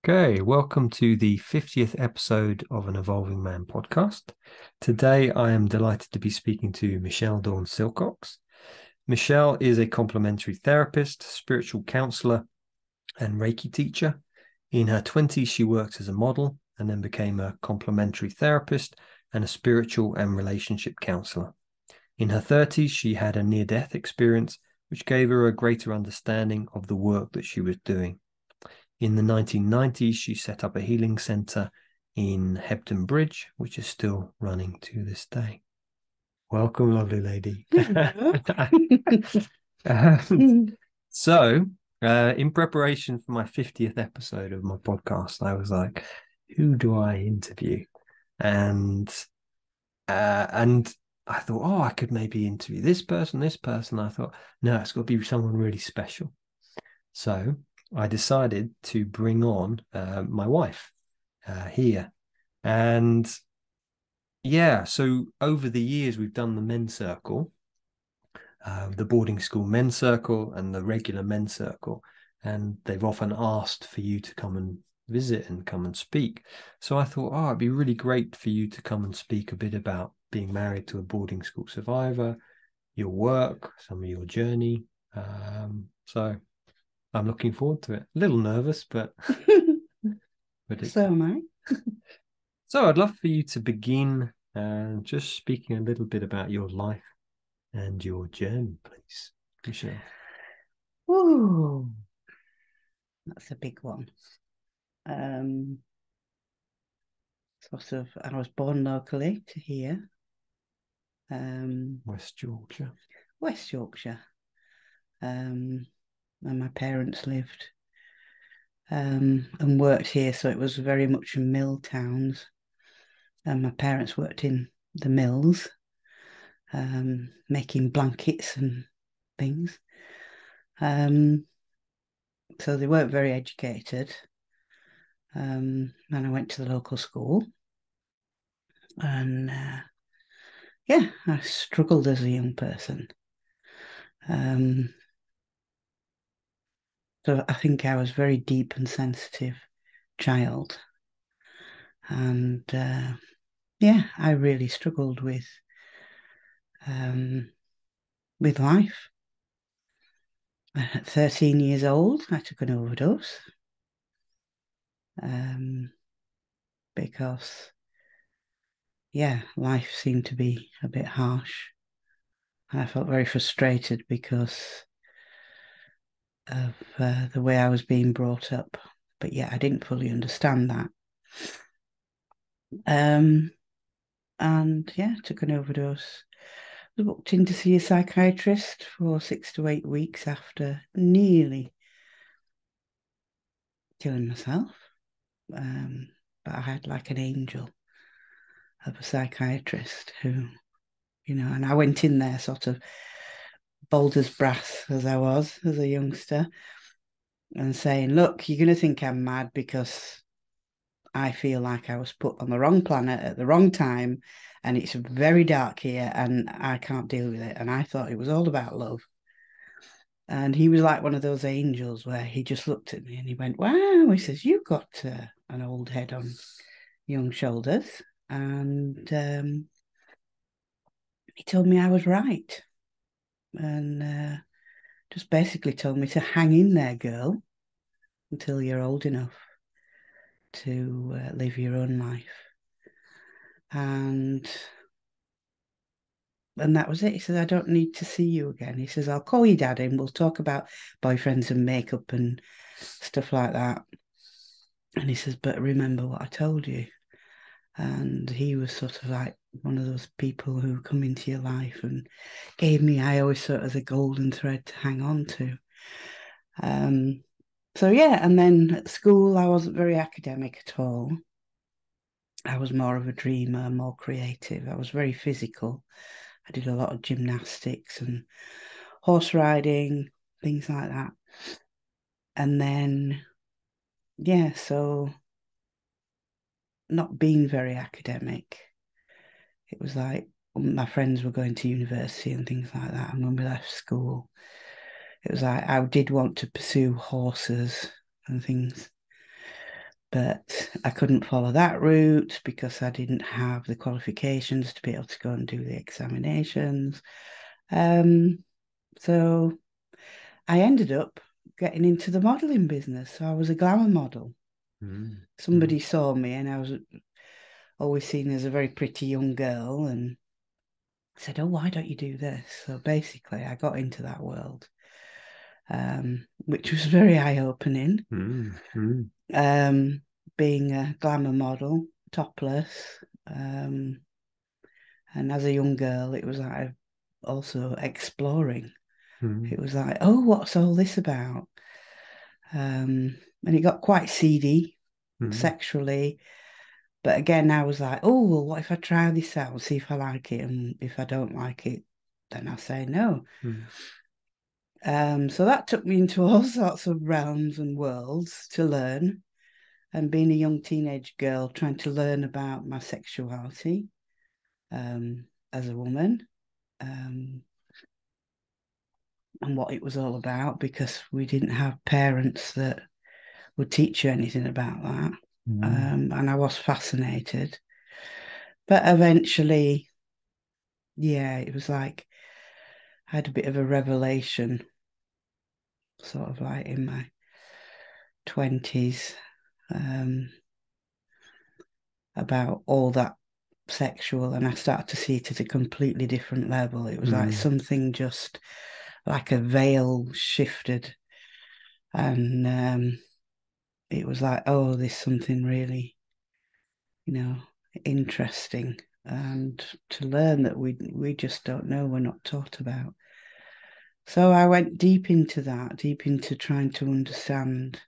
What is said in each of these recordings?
Okay, welcome to the 50th episode of an Evolving Man podcast. Today, I am delighted to be speaking to Michelle Dawn Silcox. Michelle is a complementary therapist, spiritual counselor, and Reiki teacher. In her 20s, she worked as a model and then became a complementary therapist and a spiritual and relationship counselor. In her 30s, she had a near-death experience, which gave her a greater understanding of the work that she was doing. In the 1990s, she set up a healing centre in Hebden Bridge, which is still running to this day. Welcome, lovely lady. So, in preparation for my 50th episode of my podcast, I was like, who do I interview? And I thought, oh, I could maybe interview this person, this person. I thought, no, it's got to be someone really special. So I decided to bring on my wife here. And yeah, so over the years, we've done the men's circle, the boarding school men's circle and the regular men's circle. And they've often asked for you to come and visit and come and speak. So I thought, oh, it'd be really great for you to come and speak a bit about being married to a boarding school survivor, your work, some of your journey. So I'm looking forward to it. A little nervous, but So am I. so I'd love for you to begin just speaking a little bit about your life and your journey, please, Michelle. Ooh, that's a big one. Um, I was born locally to here, West Yorkshire. West Yorkshire, and my parents lived and worked here, so it was very much mill towns. And my parents worked in the mills, making blankets and things. So they weren't very educated. And I went to the local school, and yeah, I struggled as a young person. Um, so I think I was a very deep and sensitive child, and yeah, I really struggled um, with life. At 13 years old, I took an overdose um, because, yeah, life seemed to be a bit harsh. And I felt very frustrated because of the way I was being brought up. But yeah, I didn't fully understand that. Um, and yeah, took an overdose. I was booked in to see a psychiatrist for 6 to 8 weeks after nearly killing myself. But I had like an angel of a psychiatrist who, and I went in there sort of bold as brass as I was as a youngster and saying, look, you're going to think I'm mad because I feel like I was put on the wrong planet at the wrong time and it's very dark here and I can't deal with it. And I thought it was all about love. And he was like one of those angels where he just looked at me and he went, wow, he says, you've got an old head on young shoulders. And he told me I was right. And just basically told me to hang in there, girl, until you're old enough to live your own life. And that was it. He says, I don't need to see you again. He says, I'll call your dad and we'll talk about boyfriends and makeup and stuff like that. And he says, but remember what I told you. And he was sort of like one of those people who come into your life and gave me, I always saw it as a golden thread to hang on to. So yeah, and then at school, I wasn't very academic at all. I was more of a dreamer, more creative. I was very physical. I did a lot of gymnastics and horse riding, things like that. And then, yeah, so not being very academic, it was like my friends were going to university and things like that. And when we left school, it was like I did want to pursue horses and things. But I couldn't follow that route because I didn't have the qualifications to be able to go and do the examinations. So I ended up getting into the modelling business. So I was a glamour model. Somebody saw me, and I was always seen as a very pretty young girl, and said, "Oh, why don't you do this?" So basically, I got into that world, which was very eye-opening. Being a glamour model, topless, and as a young girl, it was like also exploring. It was like, oh, what's all this about? And it got quite seedy sexually. But again, I was like, oh, well, what if I try this out, see if I like it? And if I don't like it, then I say no. So that took me into all sorts of realms and worlds to learn. And being a young teenage girl, trying to learn about my sexuality as a woman, and what it was all about, because we didn't have parents that would teach you anything about that. And I was fascinated. But eventually, yeah, it was like I had a bit of a revelation, sort of like in my 20s, about all that sexual, and I started to see it at a completely different level. It was like something just like a veil shifted, and it was like, oh, there's something really, interesting, and to learn that we just don't know, we're not taught about. So I went deep into that, deep into trying to understand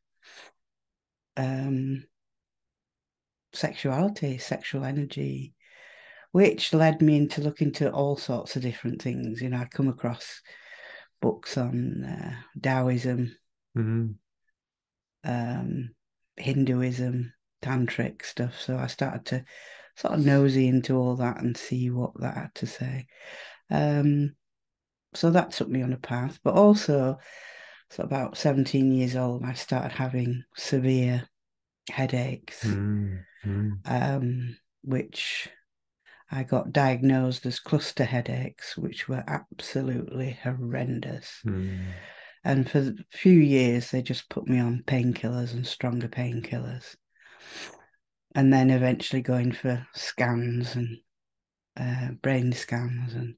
sexuality, sexual energy, which led me into looking into all sorts of different things. I come across books on Taoism, Hinduism, tantric stuff. So I started to sort of nosy into all that and see what that had to say. So that took me on a path, but also, so about 17 years old, I started having severe headaches, which I got diagnosed as cluster headaches, which were absolutely horrendous. And for a few years, they just put me on painkillers and stronger painkillers. And then eventually going for scans and brain scans. And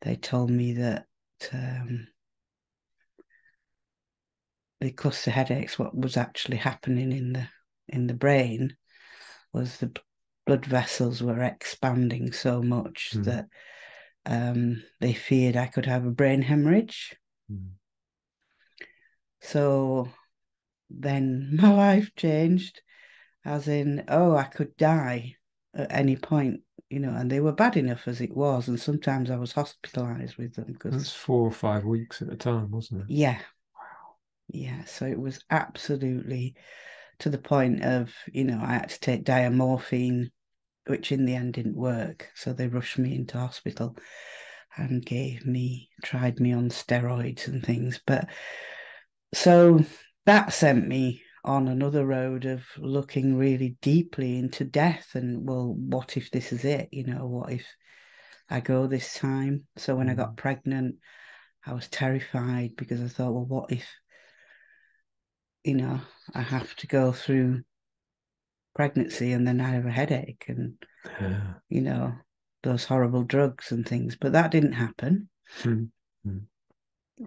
they told me that the cluster headaches, what was actually happening in the brain was the blood vessels were expanding so much that they feared I could have a brain hemorrhage. So then my life changed, as in, oh, I could die at any point, and they were bad enough as it was. And sometimes I was hospitalized with them because That's 4 or 5 weeks at a time, wasn't it? Yeah. Yeah. So it was absolutely to the point of, I had to take diamorphine, which in the end didn't work. So they rushed me into hospital and tried me on steroids and things. But so that sent me on another road of looking really deeply into death and, well, what if this is it? What if I go this time? So when I got pregnant, I was terrified because I thought, well, what if, I have to go through pregnancy and then I have a headache and, those horrible drugs and things. But that didn't happen.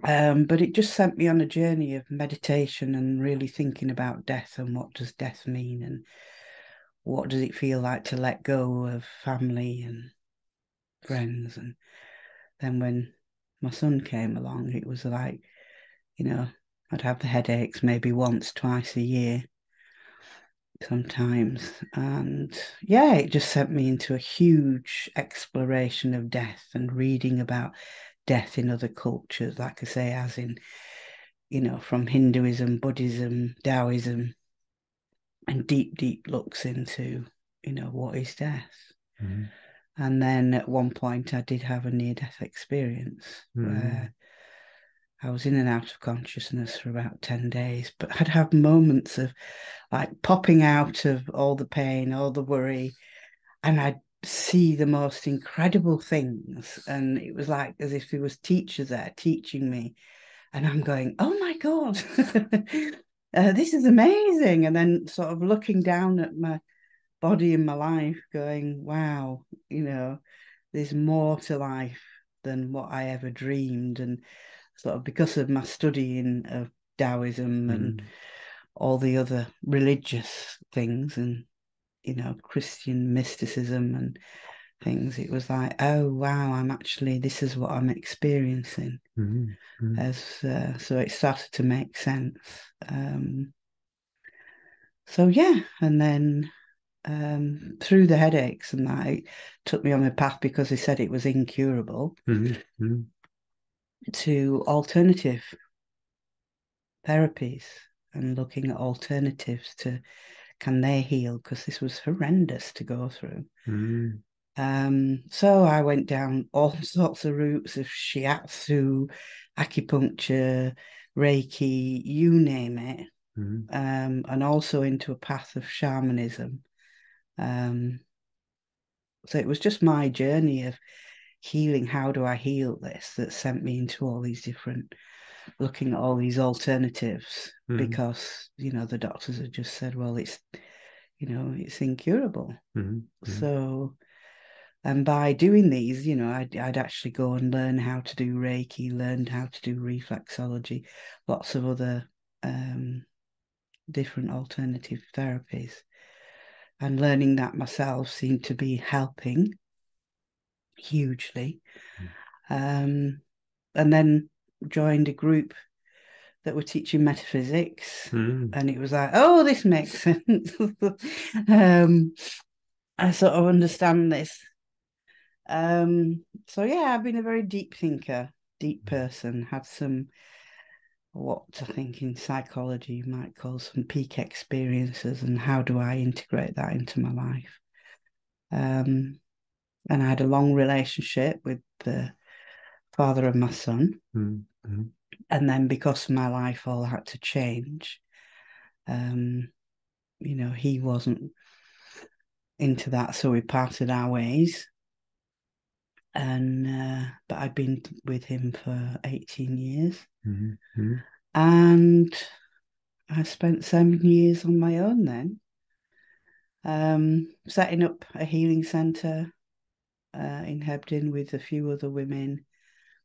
But it just sent me on a journey of meditation and really thinking about death and what does death mean and what does it feel like to let go of family and friends. And then when my son came along, it was like, I'd have the headaches maybe once, twice a year sometimes. And yeah, it just sent me into a huge exploration of death and reading about death in other cultures, like I say, as in, from Hinduism, Buddhism, Taoism, and deep, deep looks into, what is death. And then at one point I did have a near-death experience where I was in and out of consciousness for about 10 days, but I'd have moments of like popping out of all the pain, all the worry, and I'd see the most incredible things. And it was like as if there was teachers there teaching me. And I'm going, oh my God, this is amazing. And then sort of looking down at my body and my life going, wow, there's more to life than what I ever dreamed. And sort of because of my studying of Taoism and all the other religious things and, Christian mysticism and things, it was like, oh, wow, this is what I'm experiencing. So it started to make sense. So yeah, and then through the headaches and that, it took me on a path because they said it was incurable to alternative therapies and looking at alternatives to can they heal, because this was horrendous to go through. So I went down all sorts of routes of shiatsu, acupuncture, Reiki, you name it, and also into a path of shamanism. So it was just my journey of healing. How do I heal this? That sent me into all these different, looking at all these alternatives because, the doctors had just said, well, it's incurable. So, and by doing these, I'd actually go and learn how to do Reiki, learned how to do reflexology, lots of other different alternative therapies. And learning that myself seemed to be helping hugely. And then joined a group that were teaching metaphysics. And it was like, oh, this makes sense. I sort of understand this. So yeah, I've been a very deep thinker, deep person, had some, what I think in psychology you might call some peak experiences, and how do I integrate that into my life? And I had a long relationship with the father of my son. And then because my life all had to change, he wasn't into that, so we parted our ways. And but I'd been with him for 18 years. And I spent 7 years on my own then, setting up a healing centre in Hebden with a few other women,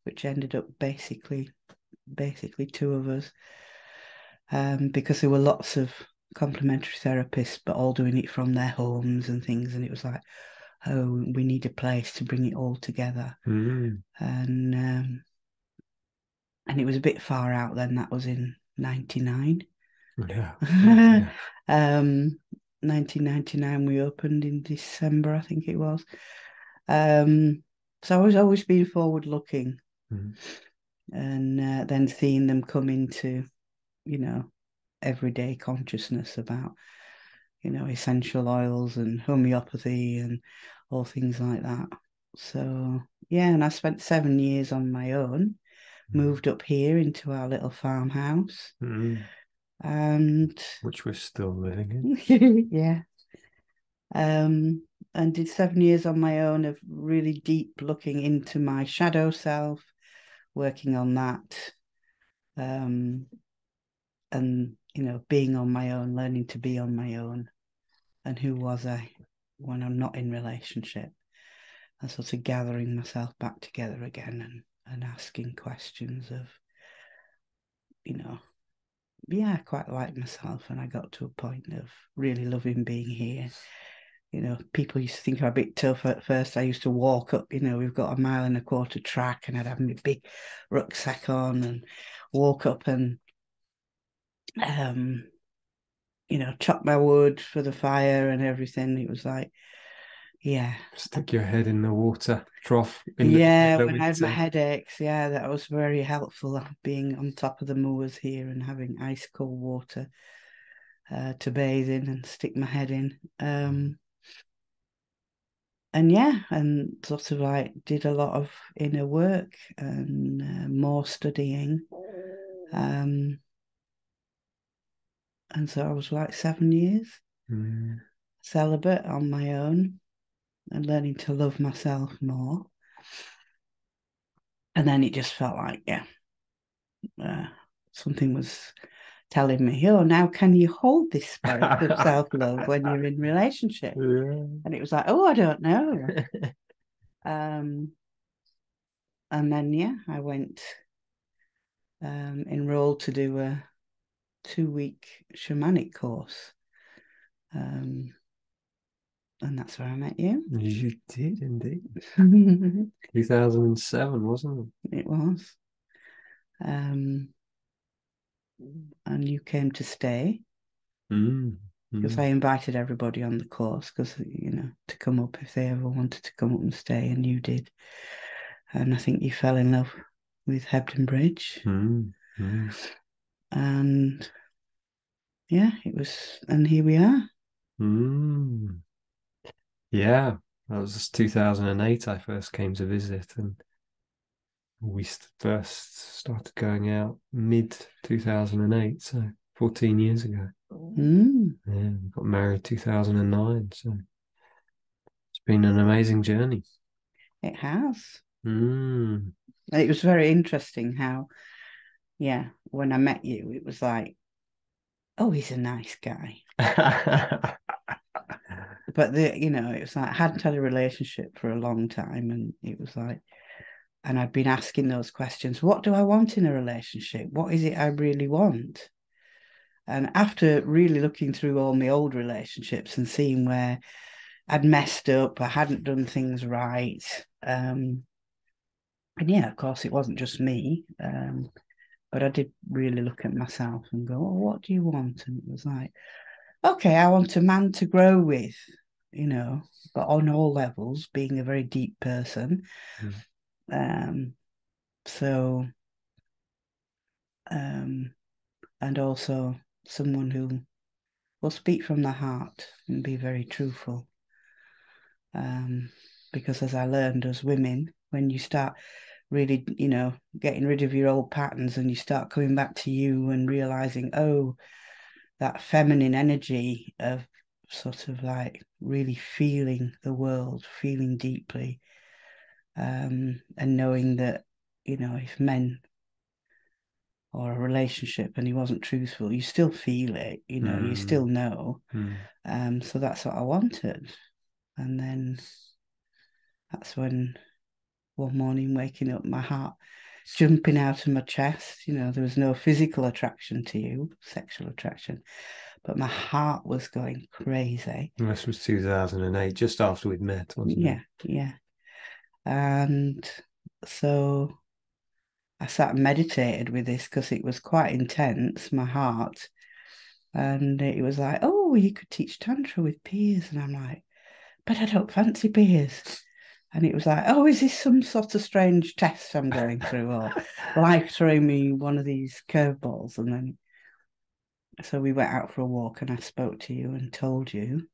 which ended up basically two of us, because there were lots of complementary therapists, but all doing it from their homes and things. And it was like, oh, we need a place to bring it all together. And it was a bit far out then. That was in 99. Yeah. 1999 we opened in December, I think it was. So I was always being forward looking, and then seeing them come into, everyday consciousness about, essential oils and homeopathy and all things like that. So yeah, and I spent 7 years on my own, moved up here into our little farmhouse. And which we're still living in. Yeah. And did 7 years on my own of really deep looking into my shadow self, working on that. And being on my own, learning to be on my own, and who was I when I'm not in relationship, and sort of gathering myself back together again and asking questions of, I quite like myself, and I got to a point of really loving being here. People used to think I'm a bit tough at first. I used to walk up, we've got a 1.25 mile track, and I'd have my big rucksack on and walk up and chop my wood for the fire and everything. It was like, yeah. Stick your head in the water trough. When I had my headaches, that was very helpful, being on top of the moors here and having ice cold water to bathe in and stick my head in. and sort of like did a lot of inner work and more studying. And so I was like 7 years celibate on my own and learning to love myself more. And then it just felt like, something was telling me, oh, now can you hold this spirit of self-love when you're in relationship? Yeah. And it was like, oh, I don't know. And then, I went enrolled to do a 2-week shamanic course. And that's where I met you. You did indeed. It 2007, wasn't was. And you came to stay it? because I invited everybody on the course because, to come up if they ever wanted to come up and stay, and you did. And I think you fell in love with Hebden Bridge. And it was, and here we are. Yeah, that was 2008 I first came to visit, and we first started going out mid 2008, so 14 years ago. Yeah, we got married 2009, so it's been an amazing journey. It has. Mm. It was very interesting how, when I met you, it was like, oh, he's a nice guy. But it was like I hadn't had a relationship for a long time, and it was like, and I'd been asking those questions: what do I want in a relationship? What is it I really want? And after really looking through all my old relationships and seeing where I'd messed up, I hadn't done things right, and of course, it wasn't just me, but I did really look at myself and go, oh, what do you want? And it was like, okay, I want a man to grow with, but on all levels, being a very deep person. So, and also someone who will speak from the heart and be very truthful. Because as I learned as women, when you start really, getting rid of your old patterns and you start coming back to you and realizing, oh, that feminine energy of sort of like really feeling the world, feeling deeply, and knowing that, if men or a relationship and he wasn't truthful, you still feel it, you still know. So that's what I wanted. And then that's when one morning waking up, my heart jumping out of my chest, there was no physical attraction to you, sexual attraction, but my heart was going crazy. This was 2008, just after we'd met, wasn't it? Yeah. And so I sat and meditated with this because it was quite intense, my heart. And it was like, oh, you could teach Tantra with Piers. And I'm like, but I don't fancy Piers. And it was like, oh, is this some sort of strange test I'm going through? Or life throwing me one of these curveballs? And then, so we went out for a walk and I spoke to you and told you.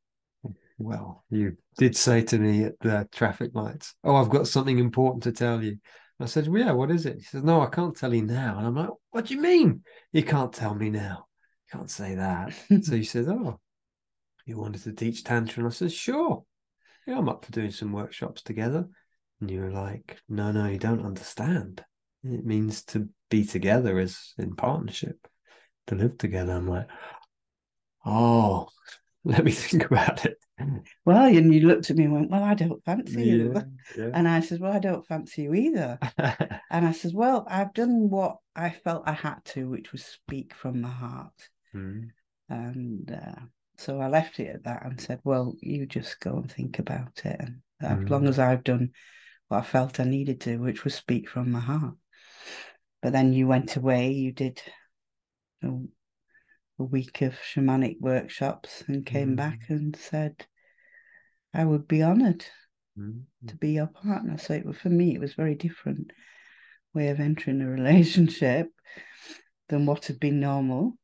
Well, you did say to me at the traffic lights, oh, I've got something important to tell you. I said, well, yeah, what is it? He says, no, I can't tell you now. And I'm like, what do you mean? You can't tell me now. You can't say that. So he says, oh, you wanted to teach Tantra? And I said, sure. Yeah, I'm up for doing some workshops together. And you were like, no, you don't understand. It means to be together as in partnership, to live together. I'm like, oh, let me think about it. Well, and you looked at me and went, well, I don't fancy you. Yeah. And I said, well, I don't fancy you either. And I said, well, I've done what I felt I had to, which was speak from the heart. And so I left it at that and said, well, you just go and think about it. And as long as I've done what I felt I needed to, which was speak from my heart. But then you went away, you did a week of shamanic workshops and came back and said, I would be honoured to be your partner. So for me, it was a very different way of entering a relationship than what had been normal.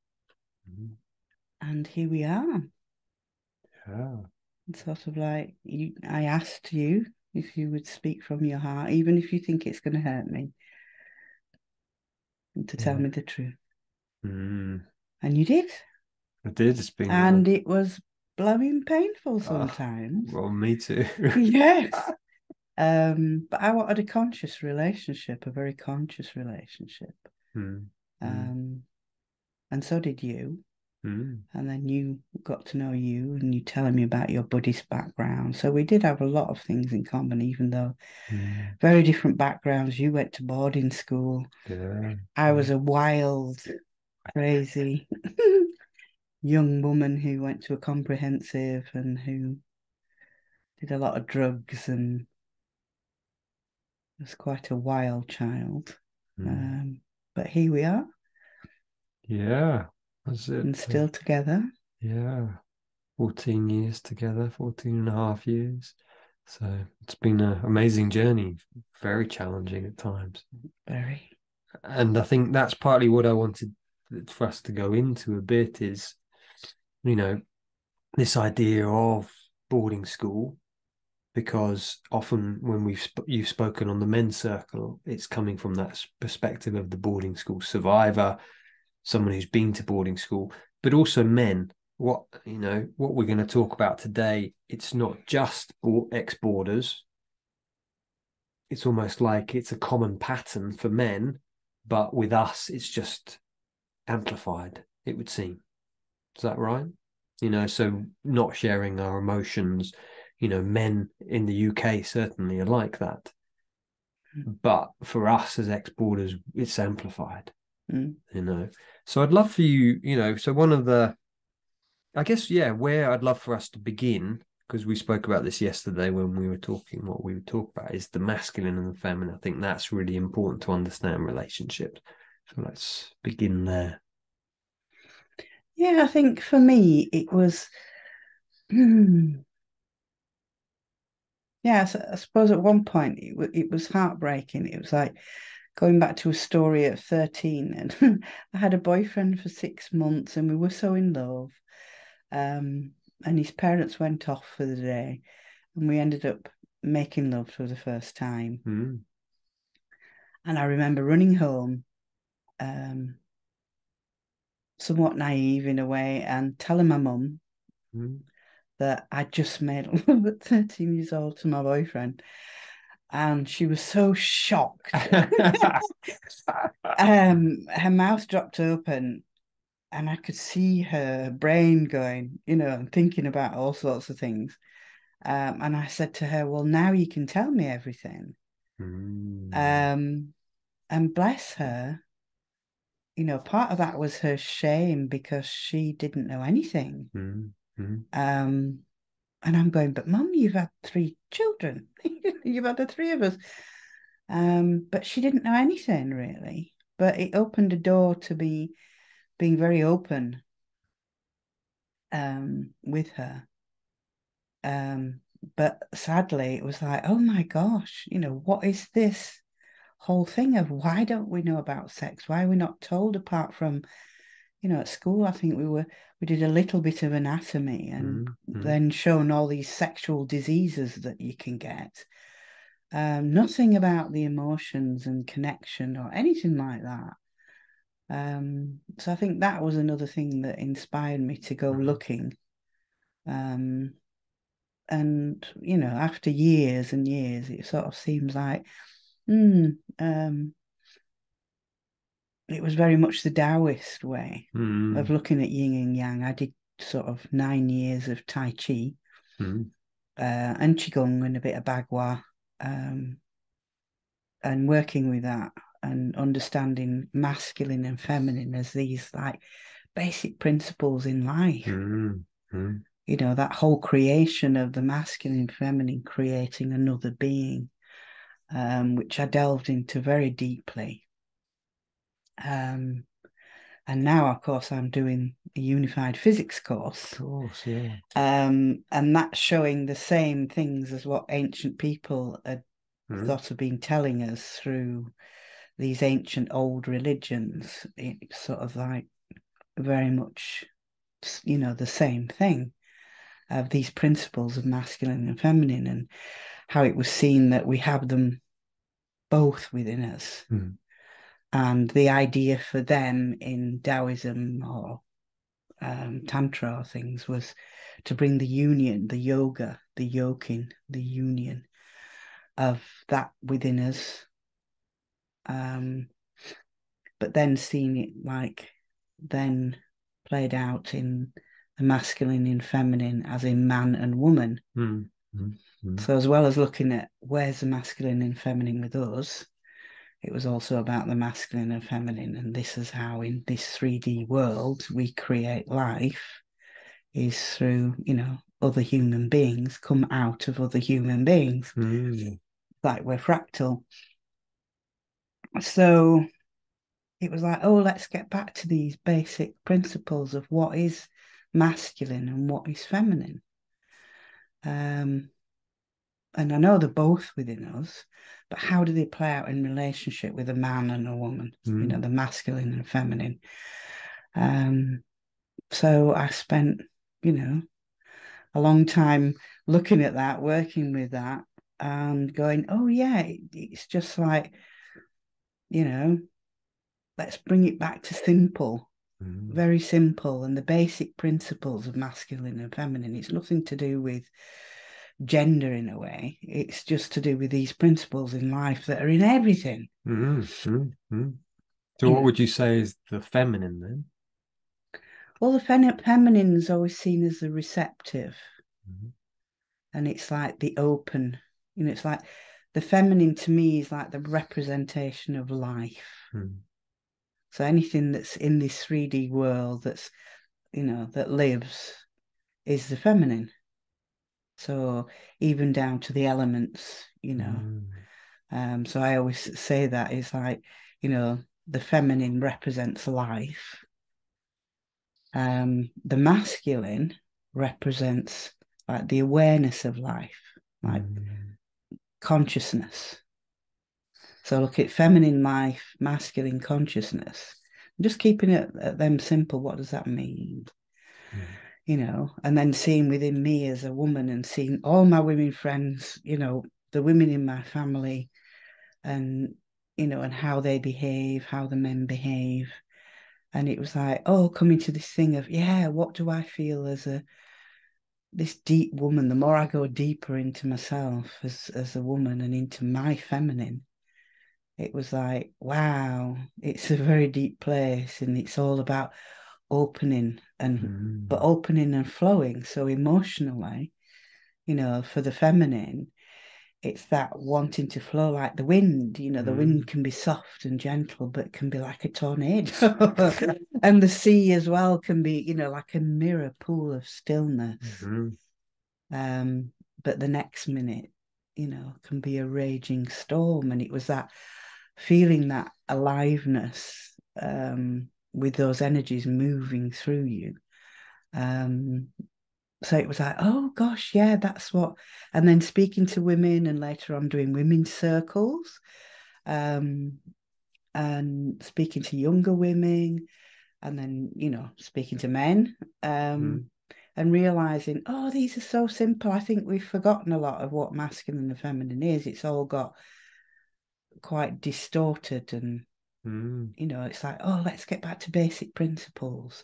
And here we are. Yeah. sort of like I asked you if you would speak from your heart, even if you think it's going to hurt me, and to tell me the truth. Mm. And you did. I did. It's been And it was blooming painful sometimes. well, me too. Yes. But I wanted a conscious relationship, a very conscious relationship. Mm. And so did you. Mm. And then you got to know you, and you telling me about your Buddhist background. So we did have a lot of things in common, even though very different backgrounds. You went to boarding school. Yeah. I was a wild, crazy young woman who went to a comprehensive and who did a lot of drugs and was quite a wild child. But here we are. Yeah. That's it. And still together. Yeah. 14 years together, 14 and a half years. So it's been an amazing journey, very challenging at times. Very. And I think that's partly what I wanted for us to go into a bit is, this idea of boarding school, because often when you've spoken on the men's circle, it's coming from that perspective of the boarding school survivor, someone who's been to boarding school, but also men. What we're going to talk about today, it's not just ex-boarders. It's almost like it's a common pattern for men, but with us, it's just amplified, it would seem. Is that right? So not sharing our emotions, men in the UK certainly are like that. But for us as ex-boarders, it's amplified, So I'd love for you, so one of the, I guess, where I'd love for us to begin, because we spoke about this yesterday when we were talking, what we would talk about is the masculine and the feminine. I think that's really important to understand relationships. So let's begin there. Yeah, I think for me it was yeah, so I suppose at one point it was heartbreaking. It was like going back to a story at 13, and I had a boyfriend for 6 months and we were so in love. And his parents went off for the day and we ended up making love for the first time. And I remember running home, somewhat naive in a way, and telling my mum that I just made love at 13 years old to my boyfriend. And she was so shocked. Her mouth dropped open and I could see her brain going, and thinking about all sorts of things. And I said to her, well, now you can tell me everything. And bless her, part of that was her shame because she didn't know anything. And I'm going, but Mum, you've had 3 children. You've had the 3 of us. But she didn't know anything really. But it opened a door to me being very open with her. But sadly, it was like, oh my gosh, what is this whole thing of why don't we know about sex? Why are we not told apart from, at school? I think we did a little bit of anatomy and then shown all these sexual diseases that you can get. Nothing about the emotions and connection or anything like that. So I think that was another thing that inspired me to go looking. And after years and years, it sort of seems like it was very much the Taoist way of looking at yin and yang. I did sort of 9 years of Tai Chi and Qigong and a bit of Bagua, and working with that and understanding masculine and feminine as these like basic principles in life. That whole creation of the masculine and feminine creating another being, which I delved into very deeply. And now, of course, I'm doing a unified physics course. Of course, yeah. And that's showing the same things as what ancient people had sort of been telling us through these ancient old religions. It's sort of like very much, the same thing. of these principles of masculine and feminine, and how it was seen that we have them both within us. Mm. And the idea for them in Taoism or Tantra or things was to bring the union, the yoga, the yoking, the union of that within us. But then seeing it like then played out in the masculine and feminine, as in man and woman. Mm. Mm. Mm. So as well as looking at where's the masculine and feminine with us, it was also about the masculine and feminine. And this is how in this 3D world we create life, is through, other human beings come out of other human beings. Mm. Like we're fractal. So it was like, oh, let's get back to these basic principles of what is masculine and what is feminine. And I know they're both within us, but how do they play out in relationship with a man and a woman? Mm. The masculine and feminine. So I spent, a long time looking at that, working with that, and going, oh yeah, it's just like, let's bring it back to simple, very simple, and the basic principles of masculine and feminine. It's nothing to do with gender in a way. It's just to do with these principles in life that are in everything. So what would you say is the feminine then? Well, the feminine is always seen as the receptive, Mm-hmm. and it's like the open. It's like the feminine to me is like the representation of life. Mm. So anything that's in this 3D world that's, that lives is the feminine. So even down to the elements, So I always say that is like, the feminine represents life. The masculine represents like the awareness of life, like consciousness. So look at feminine life, masculine consciousness. Just keeping it at them simple. What does that mean? And then seeing within me as a woman and seeing all my women friends, the women in my family, and and how they behave, how the men behave. And it was like, oh, coming to this thing of, yeah, what do I feel as this deep woman? The more I go deeper into myself as a woman and into my feminine, it was like, wow, it's a very deep place, and it's all about opening but opening and flowing. So emotionally, for the feminine, it's that wanting to flow like the wind. The wind can be soft and gentle, but can be like a tornado. And the sea as well can be, like a mirror pool of stillness. But the next minute, can be a raging storm. And it was that feeling, that aliveness, with those energies moving through you. So it was like, oh gosh, yeah, that's what. And then speaking to women, and later on doing women's circles, and speaking to younger women, and then speaking to men, and realizing, oh, these are so simple. I think we've forgotten a lot of what masculine and feminine is. It's all got quite distorted, and it's like, oh, let's get back to basic principles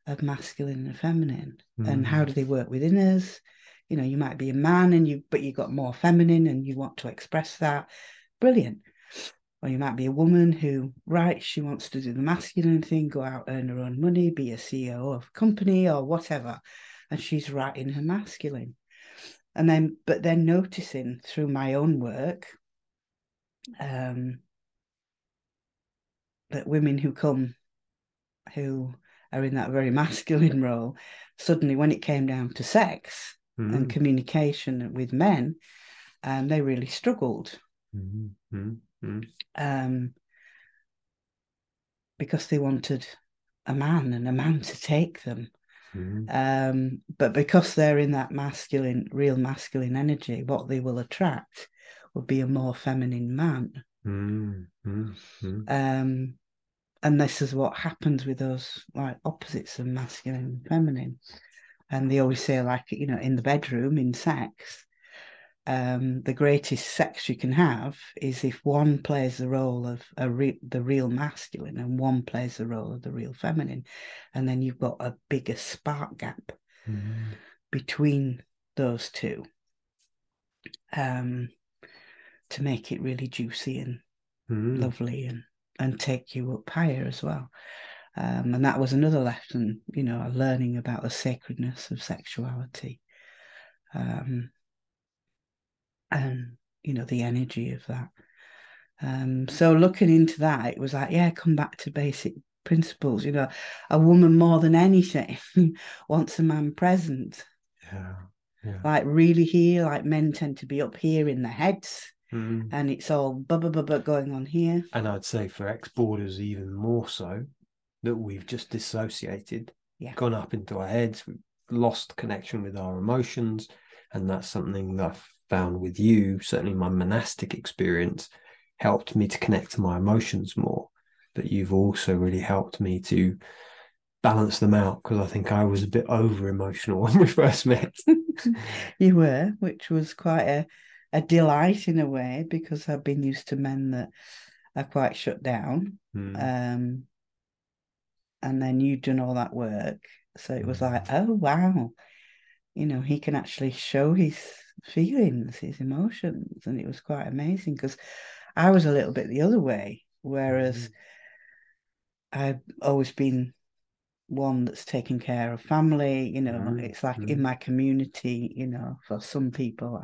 of masculine and feminine, and how do they work within us. You might be a man but you got more feminine and you want to express that. Brilliant. Or you might be a woman who, right, she wants to do the masculine thing, go out, earn her own money, be a CEO of a company or whatever, and she's right in her masculine. But then noticing through my own work, that women who are in that very masculine role, suddenly when it came down to sex and communication with men, they really struggled. Because they wanted a man and a man to take them. But because they're in that real masculine energy, what they will attract will be a more feminine man. And this is what happens with those like opposites of masculine and feminine. And they always say, like, you know, in the bedroom, in sex, the greatest sex you can have is if one plays the role of the real masculine and one plays the role of the real feminine. And then you've got a bigger spark gap between those two, to make it really juicy and lovely and take you up higher as well. And that was another lesson, you know, learning about the sacredness of sexuality. And, you know, the energy of that. So looking into that, it was like, yeah, come back to basic principles. You know, a woman more than anything wants a man present. Yeah. Yeah. Like really here, like men tend to be up here in their heads, and it's all going on here. And I'd say for ex-boarders even more so, that we've just dissociated, gone up into our heads, we've lost connection with our emotions. And that's something that I've found with you, certainly my monastic experience, helped me to connect to my emotions more. But you've also really helped me to balance them out, because I think I was a bit over emotional when we first met. You were, which was quite a delight in a way, because I've been used to men that are quite shut down. And then you'd done all that work. So it was like, oh, wow. You know, he can actually show his feelings, his emotions. And it was quite amazing, because I was a little bit the other way, whereas I've always been one that's taken care of family. You know, it's like in my community, you know, for some people,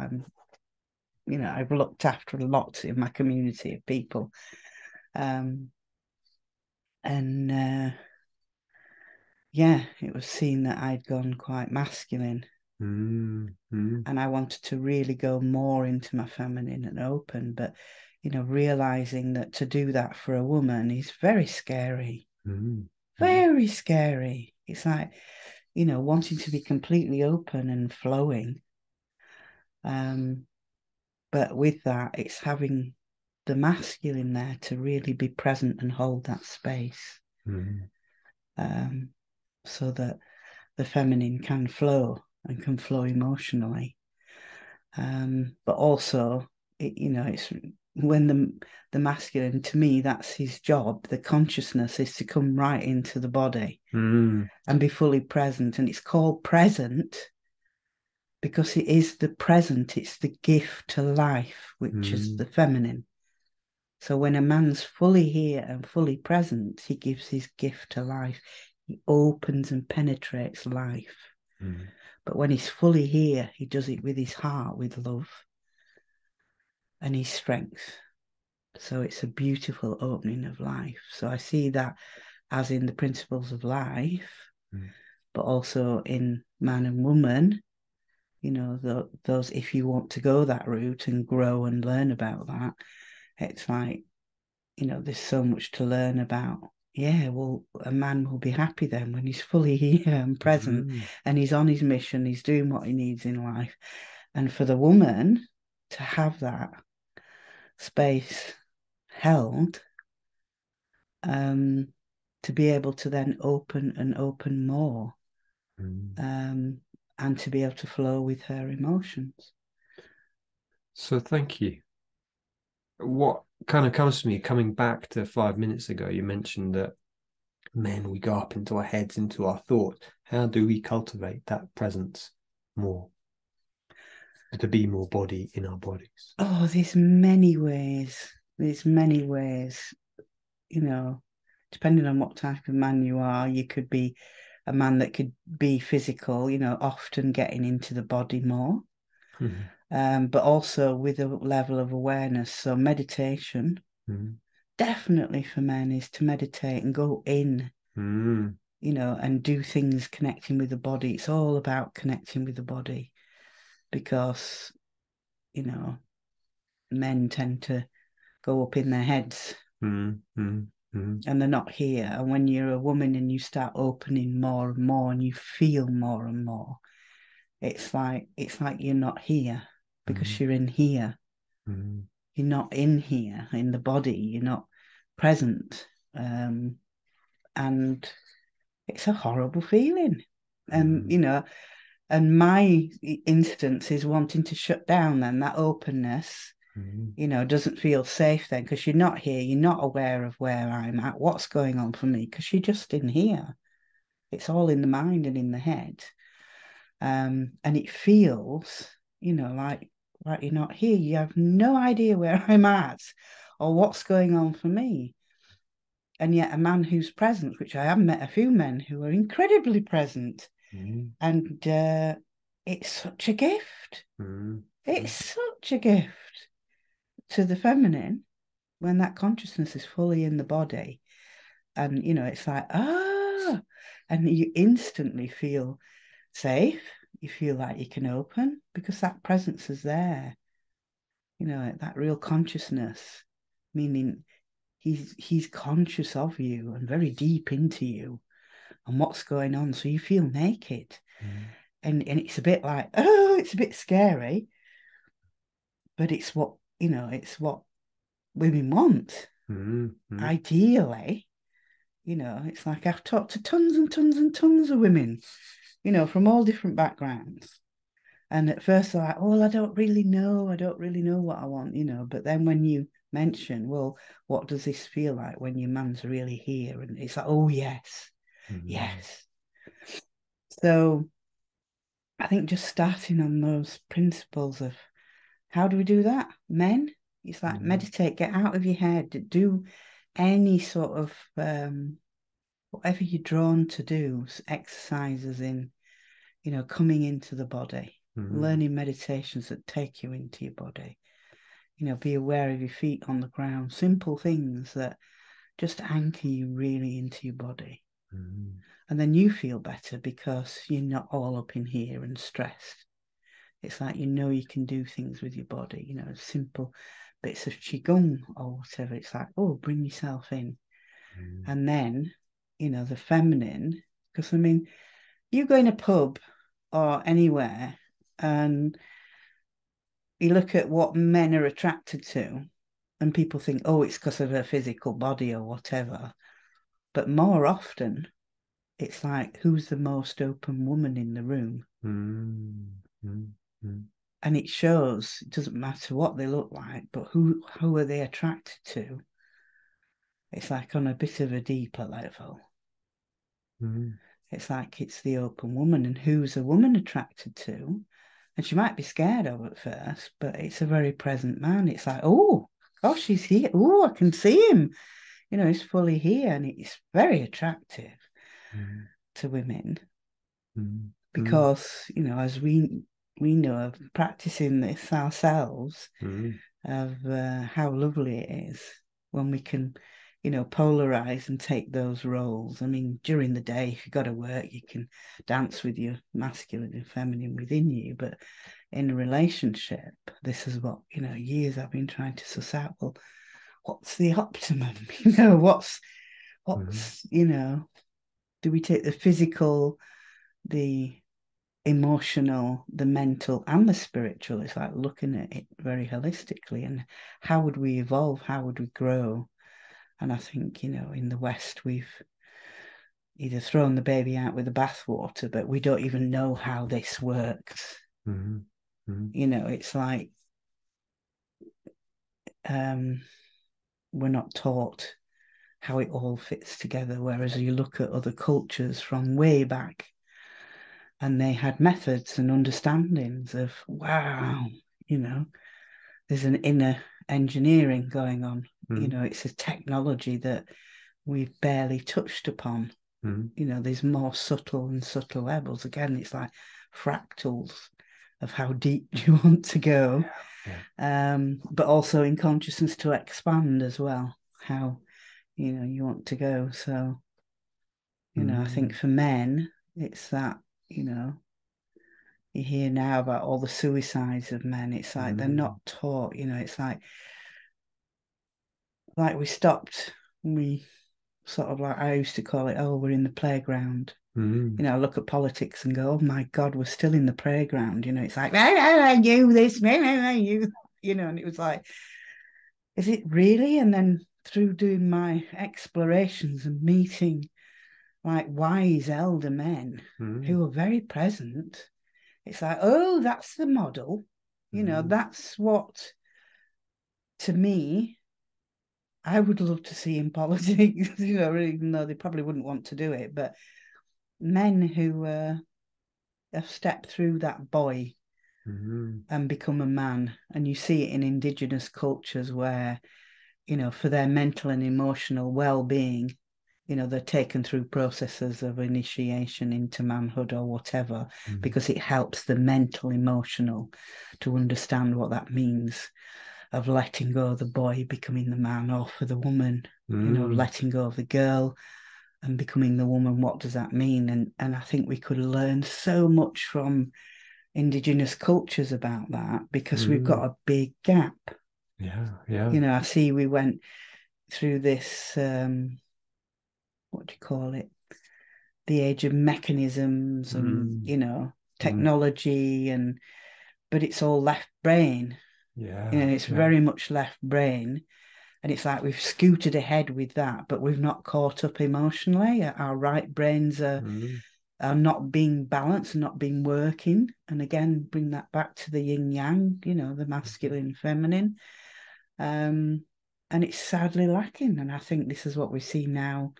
you know, I've looked after a lot in my community of people. Yeah, it was seen that I'd gone quite masculine. And I wanted to really go more into my feminine and open, but, you know, realizing that to do that for a woman is very scary. Very scary. It's like, you know, wanting to be completely open and flowing. But with that, it's having the masculine there to really be present and hold that space. So that the feminine can flow and can flow emotionally. But also, you know, it's when the masculine, to me, that's his job. The consciousness is to come right into the body and be fully present. And it's called present because it is the present. It's the gift to life, which is the feminine. So when a man's fully here and fully present, he gives his gift to life. He opens and penetrates life. But when he's fully here, he does it with his heart, with love and his strength. So it's a beautiful opening of life. So I see that as in the principles of life, but also in man and woman. You know, those, if you want to go that route and grow and learn about that, it's like, you know, there's so much to learn about. Yeah, well, a man will be happy then when he's fully here and present and he's on his mission, he's doing what he needs in life. And for the woman to have that space held, to be able to then open and open more, and to be able to flow with her emotions. So thank you. What kind of comes to me, coming back to 5 minutes ago, you mentioned that men, we go up into our heads, into our thoughts. How do we cultivate that presence more, to be more body in our bodies? Oh, there's many ways. There's many ways. You know, depending on what type of man you are, you could be a man that could be physical, you know, often getting into the body more. But also with a level of awareness. So meditation, definitely for men, is to meditate and go in, you know, and do things connecting with the body. It's all about connecting with the body, because, you know, men tend to go up in their heads and they're not here. And when you're a woman and you start opening more and more and you feel more and more, it's like you're not here, because you're in here. You're not in here in the body. You're not present. And it's a horrible feeling. And, you know, and my instance is wanting to shut down then that openness, you know, doesn't feel safe then because you're not here, you're not aware of where I'm at, what's going on for me, because you're just in here. It's all in the mind and in the head. And it feels, you know, like you're not here. You have no idea where I'm at or what's going on for me. And yet a man who's present, which I have met a few men who are incredibly present, and it's such a gift. It's such a gift to the feminine when that consciousness is fully in the body. And, you know, it's like, and you instantly feel safe. You feel like you can open because that presence is there. You know, that real consciousness, meaning he's conscious of you and very deep into you and what's going on. So you feel naked. And it's a bit like, it's a bit scary. But it's what, you know, it's what women want. Ideally, you know, it's like I've talked to tons and tons and tons of women, you know, from all different backgrounds. And at first they're like, oh, I don't really know what I want, you know. But then when you mention, well, what does this feel like when your man's really here? And it's like, oh, yes, yes. So I think just starting on those principles of how do we do that? Men, it's like meditate, get out of your head, do any sort of whatever you're drawn to do, exercises in, you know, coming into the body, learning meditations that take you into your body, you know, be aware of your feet on the ground, simple things that just anchor you really into your body. And then you feel better because you're not all up in here and stressed. It's like, you know, you can do things with your body, you know, simple bits of qigong or whatever. It's like, oh, bring yourself in. And then, you know, the feminine, because I mean, you go in a pub or anywhere and you look at what men are attracted to and people think, oh, it's because of her physical body or whatever. But more often, it's like, who's the most open woman in the room? And it shows, it doesn't matter what they look like, but who are they attracted to? It's like on a bit of a deeper level. It's like it's the open woman, and who's a woman attracted to? And she might be scared of at first, but it's a very present man. It's like, oh, gosh, he's here. Oh, I can see him. You know, he's fully here, and it's very attractive to women because, you know, as we know of practicing this ourselves, of how lovely it is when we can, you know, polarize and take those roles. I mean, during the day, if you've got to work, you can dance with your masculine and feminine within you. But in a relationship, this is what, you know, years I've been trying to suss out. Well, what's the optimum? You know, what's you know, do we take the physical, the emotional, the mental, and the spiritual? It's like looking at it very holistically. And how would we evolve? How would we grow? And I think, you know, in the West, we've either thrown the baby out with the bathwater, but we don't even know how this works. You know, it's like we're not taught how it all fits together. Whereas you look at other cultures from way back, and they had methods and understandings of, wow, you know, there's an inner engineering going on. You know, it's a technology that we've barely touched upon. You know, there's more subtle and subtle levels. Again, it's like fractals of how deep you want to go. But also in consciousness to expand as well, how, you know, you want to go. So, you know, I think for men, it's that, you know, you hear now about all the suicides of men. It's like they're not taught, you know, it's like we stopped, we sort of like, I used to call it, oh, we're in the playground. You know, I look at politics and go, oh my God, we're still in the playground. You know, it's like, you this, you know, and it was like, is it really? And then through doing my explorations and meeting like wise elder men who are very present. It's like, oh, that's the model. That's what, to me, I would love to see in politics, even though they probably wouldn't want to do it. But men who have stepped through that boy and become a man. And you see it in indigenous cultures where, for their mental and emotional well-being, they're taken through processes of initiation into manhood or whatever, because it helps the mental, emotional to understand what that means, of letting go of the boy, becoming the man, or for the woman, letting go of the girl and becoming the woman. What does that mean? And I think we could learn so much from indigenous cultures about that, because we've got a big gap. Yeah. I see we went through this, what do you call it? The age of mechanisms and, technology, but it's all left brain. It's very much left brain. And it's like we've scooted ahead with that, but we've not caught up emotionally. Our right brains are not being balanced, not being working. And again, bring that back to the yin yang, the masculine, feminine. And it's sadly lacking. And I think this is what we see now,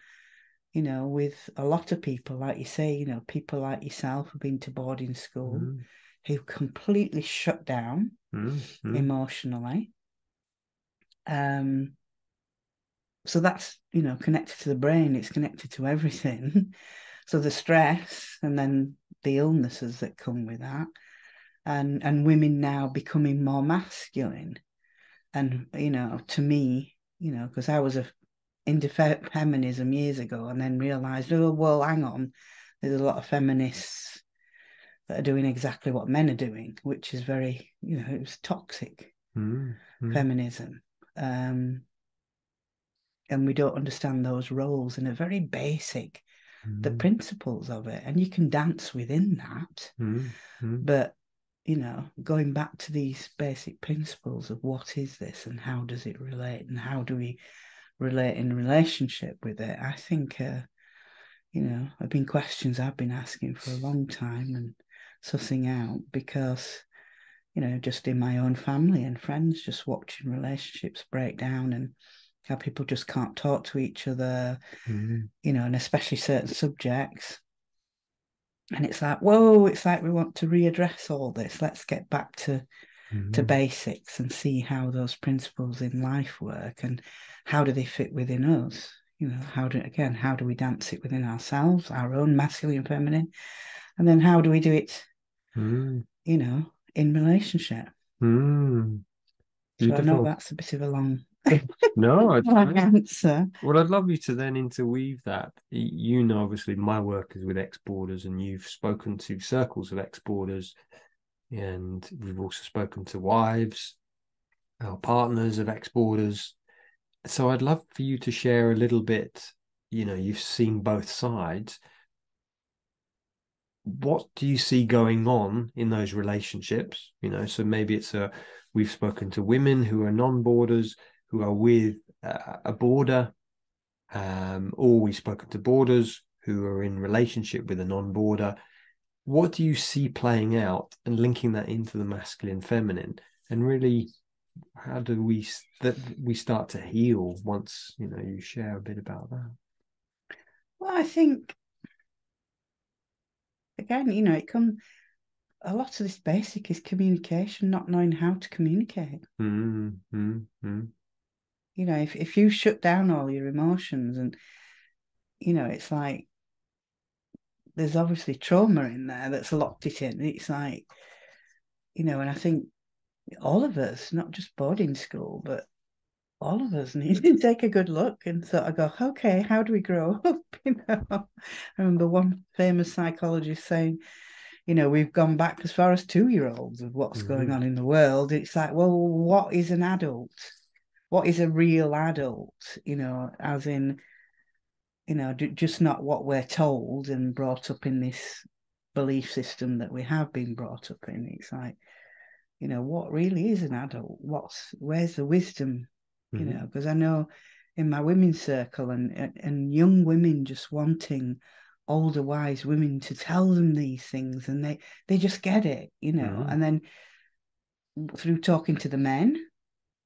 with a lot of people, like you say, people like yourself who've been to boarding school, who completely shut down emotionally. So that's, connected to the brain, it's connected to everything. So the stress and then the illnesses that come with that, and women now becoming more masculine. And, to me, because I was into feminism years ago, and then realized, oh, well, hang on, there's a lot of feminists that are doing exactly what men are doing, which is very, it was toxic feminism. And we don't understand those roles and are very basic, the principles of it. And you can dance within that. But, going back to these basic principles of what is this and how does it relate and how do we relate in relationship with it, I think, have been questions I've been asking for a long time and sussing out, because, just in my own family and friends, just watching relationships break down and how people just can't talk to each other, and especially certain subjects. And it's like, whoa, it's like we want to readdress all this. Let's get back to basics and see how those principles in life work and how do they fit within us. How do we dance it within ourselves, our own masculine and feminine, and then how do we do it, in relationship. So I know that's a bit of a long No, answer. Well, I'd love you to then interweave that. Obviously my work is with ex-boarders, and you've spoken to circles of ex-boarders, and we've also spoken to wives, our partners of ex-boarders. So I'd love for you to share a little bit, you've seen both sides. What do you see going on in those relationships? So maybe we've spoken to women who are non-boarders, who are with a boarder, or we've spoken to boarders who are in relationship with a non-boarder. What do you see playing out and linking that into the masculine, feminine, and really, how do we start to heal once you share a bit about that? Well, I think again, it comes. A lot of this basic is communication, not knowing how to communicate. If you shut down all your emotions, and it's like there's obviously trauma in there that's locked it in. It's like, and I think all of us, not just boarding school, but all of us need to take a good look and sort of go, okay, how do we grow up? I remember one famous psychologist saying, we've gone back as far as 2-year-olds of what's going on in the world. It's like, well, what is an adult? What is a real adult? As in, just not what we're told and brought up in this belief system that we have been brought up in. It's like, what really is an adult? Where's the wisdom? Because I know in my women's circle, and young women just wanting older, wise women to tell them these things, and they just get it, And then through talking to the men,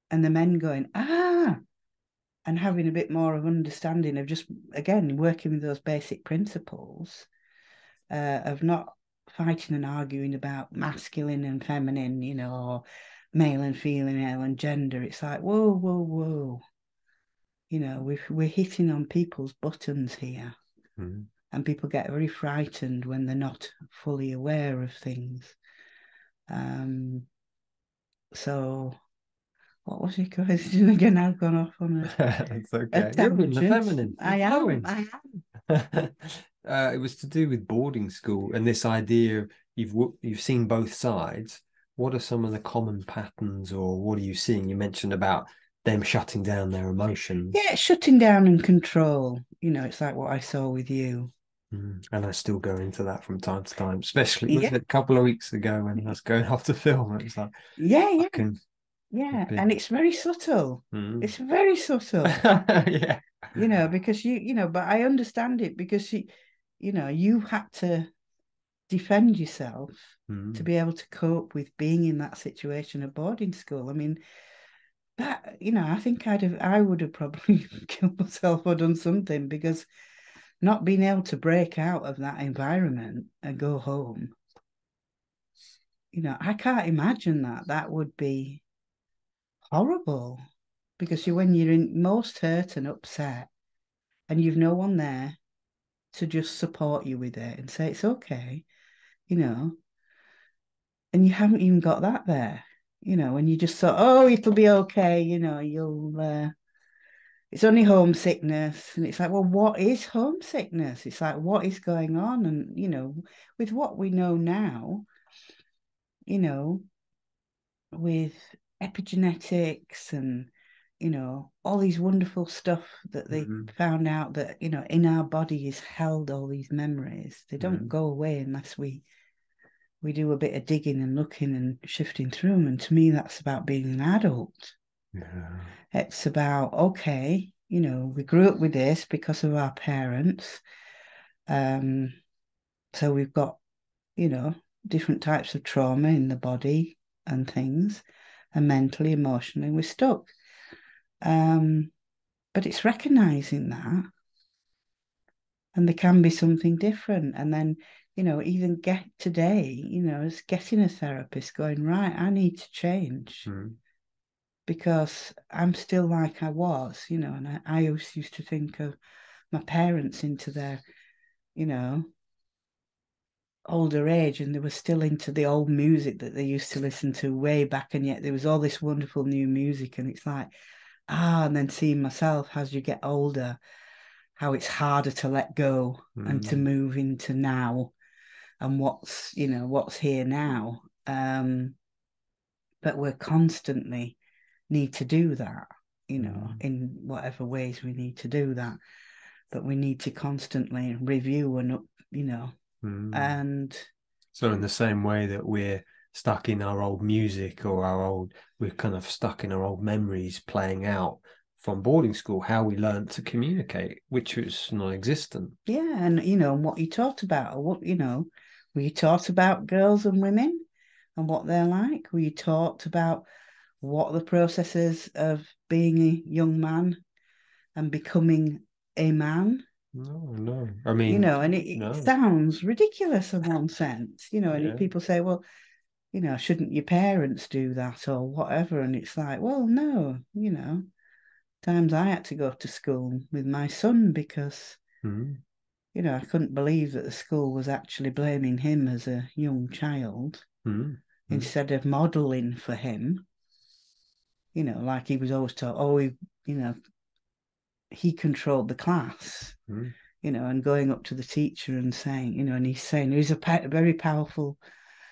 and the men going, and having a bit more of understanding of just, again, working with those basic principles of not fighting and arguing about masculine and feminine, or male and female and gender. It's like, whoa, whoa, whoa. We're hitting on people's buttons here. And people get very frightened when they're not fully aware of things. So what was your question again? I've gone off on It's okay. a You're in the tangent. feminine. I You're am. It was to do with boarding school and this idea of you've seen both sides. What are some of the common patterns, or what are you seeing? You mentioned about them shutting down their emotions. Yeah, shutting down and control. It's like what I saw with you. And I still go into that from time to time, especially was Yeah. it a couple of weeks ago when I was going off to film. It was like, Yeah, I yeah. can Yeah. be. And it's very subtle. It's very subtle. Yeah. Because but I understand it because you had to defend yourself to be able to cope with being in that situation at boarding school. I mean, that, I think I would have probably killed myself or done something, because not being able to break out of that environment and go home, I can't imagine that. That would be horrible, because when you're in most hurt and upset and you've no one there to just support you with it and say it's okay, and you haven't even got that there, when you just thought, oh, it'll be okay, it's only homesickness. And it's like, well, what is homesickness? It's like, what is going on? And, with what we know now, you know, with epigenetics and, all these wonderful stuff that they found out that, in our body is held all these memories. They don't go away unless we do a bit of digging and looking and shifting through them. And to me, that's about being an adult. Yeah. It's about, okay, we grew up with this because of our parents. So we've got, different types of trauma in the body and things, and mentally, emotionally, we're stuck. But it's recognizing that, and there can be something different. And then, even get today, as getting a therapist going, right, I need to change. Because I'm still like I was, and I always used to think of my parents into their, older age, and they were still into the old music that they used to listen to way back, and yet there was all this wonderful new music, and it's like, and then seeing myself as you get older, how it's harder to let go and to move into now and what's here now. But we're constantly need to do that, in whatever ways we need to do that. But we need to constantly review and, and so in the same way that we're stuck in our old music or we're kind of stuck in our old memories playing out from boarding school, how we learned to communicate, which was non-existent. Yeah, and what you taught about, were you taught about girls and women and what they're like? Were you taught about what the process is of being a young man and becoming a man? No. I mean, and it sounds ridiculous in one sense, and if people say, well, shouldn't your parents do that or whatever? And it's like, well, no, times I had to go to school with my son because, I couldn't believe that the school was actually blaming him as a young child instead of modeling for him. Like he was always taught, he controlled the class, and going up to the teacher and saying, and he's saying he's a very powerful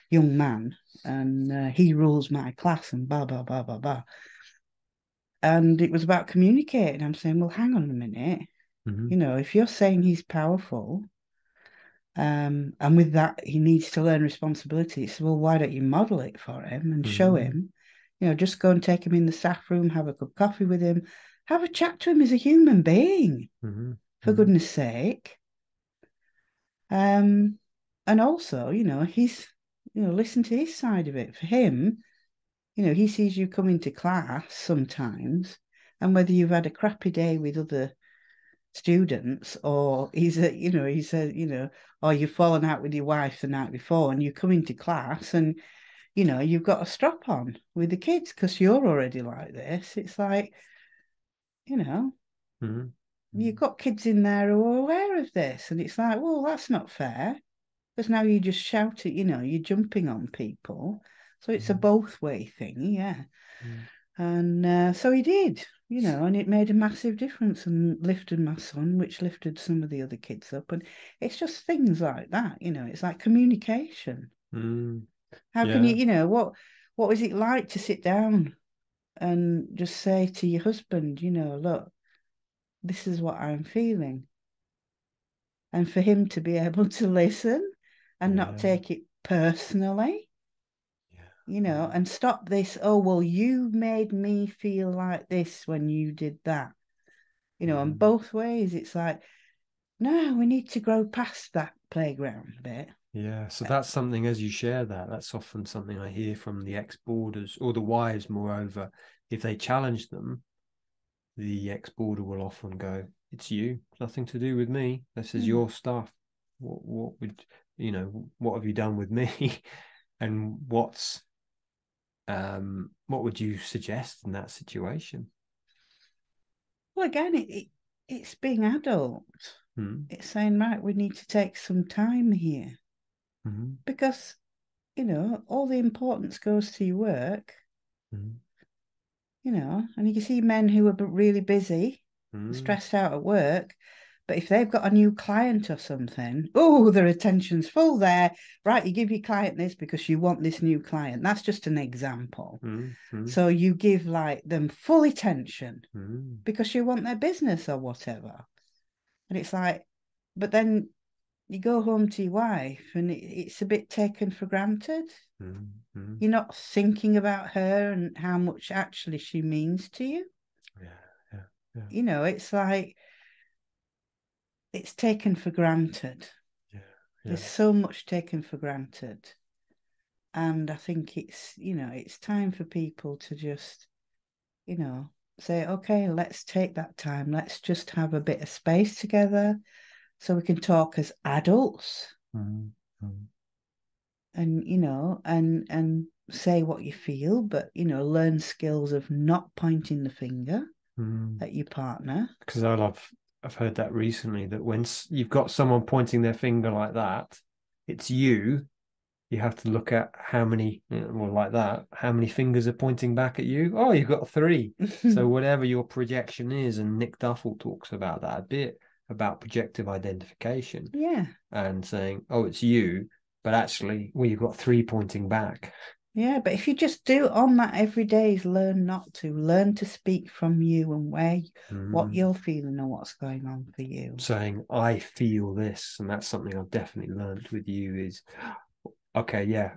young man and he rules my class and blah, blah, blah, blah, blah. And it was about communicating. I'm saying, well, hang on a minute. If you're saying he's powerful, and with that, he needs to learn responsibility. So, well, why don't you model it for him and show him? Just go and take him in the staff room, have a cup of coffee with him, Have a chat to him as a human being, Mm-hmm. for goodness sake. And also, he's, listen to his side of it. For him, he sees you come into class sometimes, and whether you've had a crappy day with other students, or or you've fallen out with your wife the night before, and you come into class and you've got a strap on with the kids because you're already like this. It's like, Mm-hmm. you've got kids in there who are aware of this, and it's like, well, that's not fair, because now you just shout it, you're jumping on people. So it's a both way thing, yeah. Mm-hmm. And so he did, and it made a massive difference and lifted my son, which lifted some of the other kids up. And it's just things like that, it's like communication. Mm-hmm. How can Yeah. what was it like to sit down and just say to your husband, look, this is what I'm feeling. And for him to be able to listen and not Yeah. take it personally, Yeah. and stop this, oh, well, you made me feel like this when you did that. And Mm-hmm. both ways, it's like, no, we need to grow past that playground bit. Yeah, so that's something, as you share that, that's often something I hear from the ex-boarders or the wives, moreover. If they challenge them, the ex-boarder will often go, it's you, nothing to do with me. This is your stuff. What would, what have you done with me? And what would you suggest in that situation? Well, again, it's being adult. Mm-hmm. It's saying, right, we need to take some time here Mm-hmm. because, all the importance goes to your work, and you can see men who are really busy, Mm-hmm. stressed out at work. But if they've got a new client or something, oh, their attention's full there. Right, you give your client this because you want this new client. That's just an example. Mm-hmm. So you give like them full attention Mm-hmm. because you want their business or whatever. And it's like, but then you go home to your wife and it's a bit taken for granted. Mm-hmm. You're not thinking about her and how much actually she means to you. Yeah, yeah, yeah, It's like it's taken for granted. yeah, yeah. There's so much taken for granted. And I think it's time for people to just, say, okay, let's take that time. Let's just have a bit of space together so we can talk as adults Mm-hmm. and say what you feel, but learn skills of not pointing the finger Mm-hmm. at your partner. Because I've heard that recently, that when you've got someone pointing their finger like that, it's you. You have to look at how many, well, like that, how many fingers are pointing back at you. Oh, you've got three. So whatever your projection is, and Nick Duffel talks about that a bit, about projective identification Yeah. and saying, oh, it's you, but actually, well, you've got three pointing back. Yeah, but if you just do on that every day, is learn to speak from you and what you're feeling and what's going on for you. Saying, I feel this, and that's something I've definitely learned with you is, okay, yeah,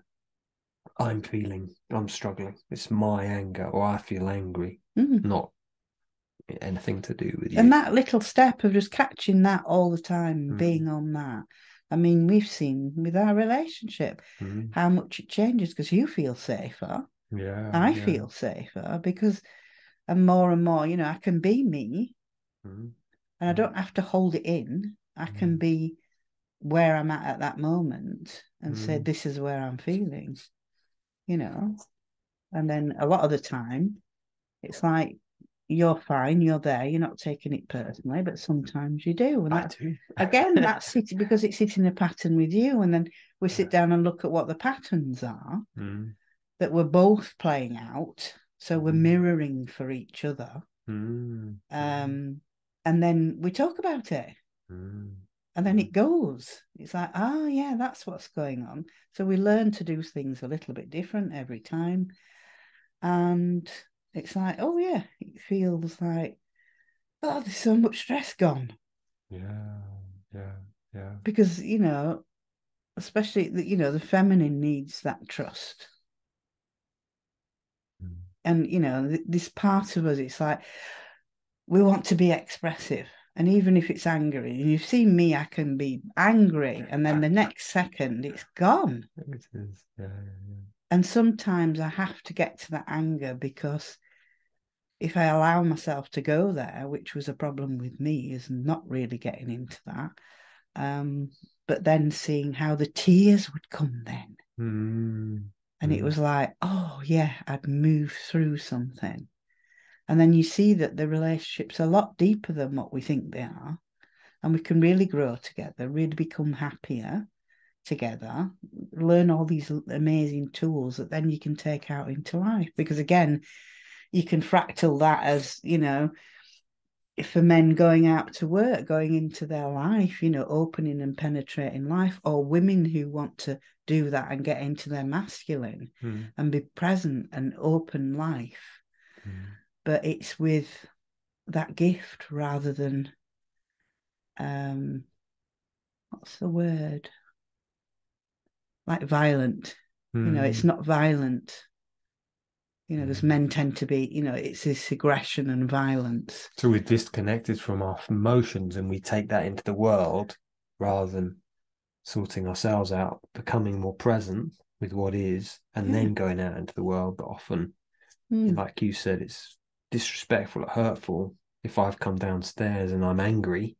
I'm struggling. It's my anger, or I feel angry, not anything to do with And you. that little step of just catching that all the time, being on that. I mean, we've seen with our relationship how much it changes because you feel safer. Yeah, I yeah. feel safer because, and more, I can be me and I don't have to hold it in. I can be where I'm at that moment and say, this is where I'm feeling, And then a lot of the time, it's like, you're fine, you're there, you're not taking it personally, but sometimes you do. And I that's, do. again, that's it because it's hitting a pattern with you. And then we sit down and look at what the patterns are that we're both playing out. So we're mirroring for each other. And then we talk about it. And then it goes. It's like, oh, yeah, that's what's going on. So we learn to do things a little bit different every time. And it's like, oh, yeah, it feels like, oh, there's so much stress gone. Yeah, yeah, yeah. Because, especially, the feminine needs that trust. And, this part of us, it's like, we want to be expressive. And even if it's angry, and you've seen me, I can be angry, and then the next second it's gone. It is. Yeah. And sometimes I have to get to that anger, because if I allow myself to go there, which was a problem with me, is not really getting into that. But then seeing how the tears would come then. And it was like, oh yeah, I'd moved through something. And then you see that the relationship's a lot deeper than what we think they are. And we can really grow together, really become happier together, learn all these amazing tools that then you can take out into life. Because again, you can fractal that as, for men going out to work, going into their life, opening and penetrating life, or women who want to do that and get into their masculine and be present and open life. But it's with that gift rather than, what's the word? Like violent. It's not violent. Because men tend to be, it's this aggression and violence. So we're disconnected from our emotions and we take that into the world rather than sorting ourselves out, becoming more present with what is, and then going out into the world. But often, like you said, it's disrespectful or hurtful if I've come downstairs and I'm angry.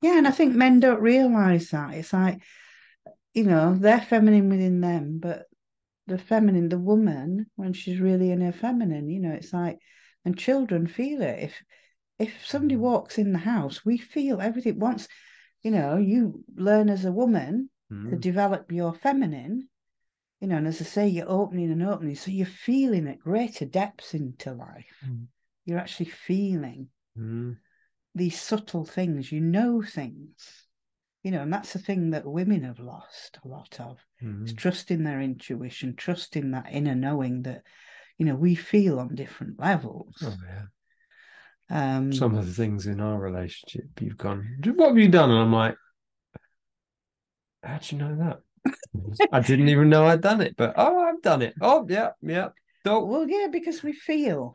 Yeah, and I think men don't realise that. It's like, they're feminine within them, but the woman, when she's really in her feminine, it's like, and children feel it. If somebody walks in the house, we feel everything. Once, you learn as a woman to develop your feminine, and as I say, you're opening and opening, so you're feeling at greater depths into life. You're actually feeling these subtle things, things. And that's the thing that women have lost a lot of. It's trusting their intuition, trusting that inner knowing that, we feel on different levels. Oh, yeah. Some of the things in our relationship, you've gone, what have you done? And I'm like, how'd you know that? I didn't even know I'd done it, but I've done it. Oh, yeah. Well, yeah, because we feel.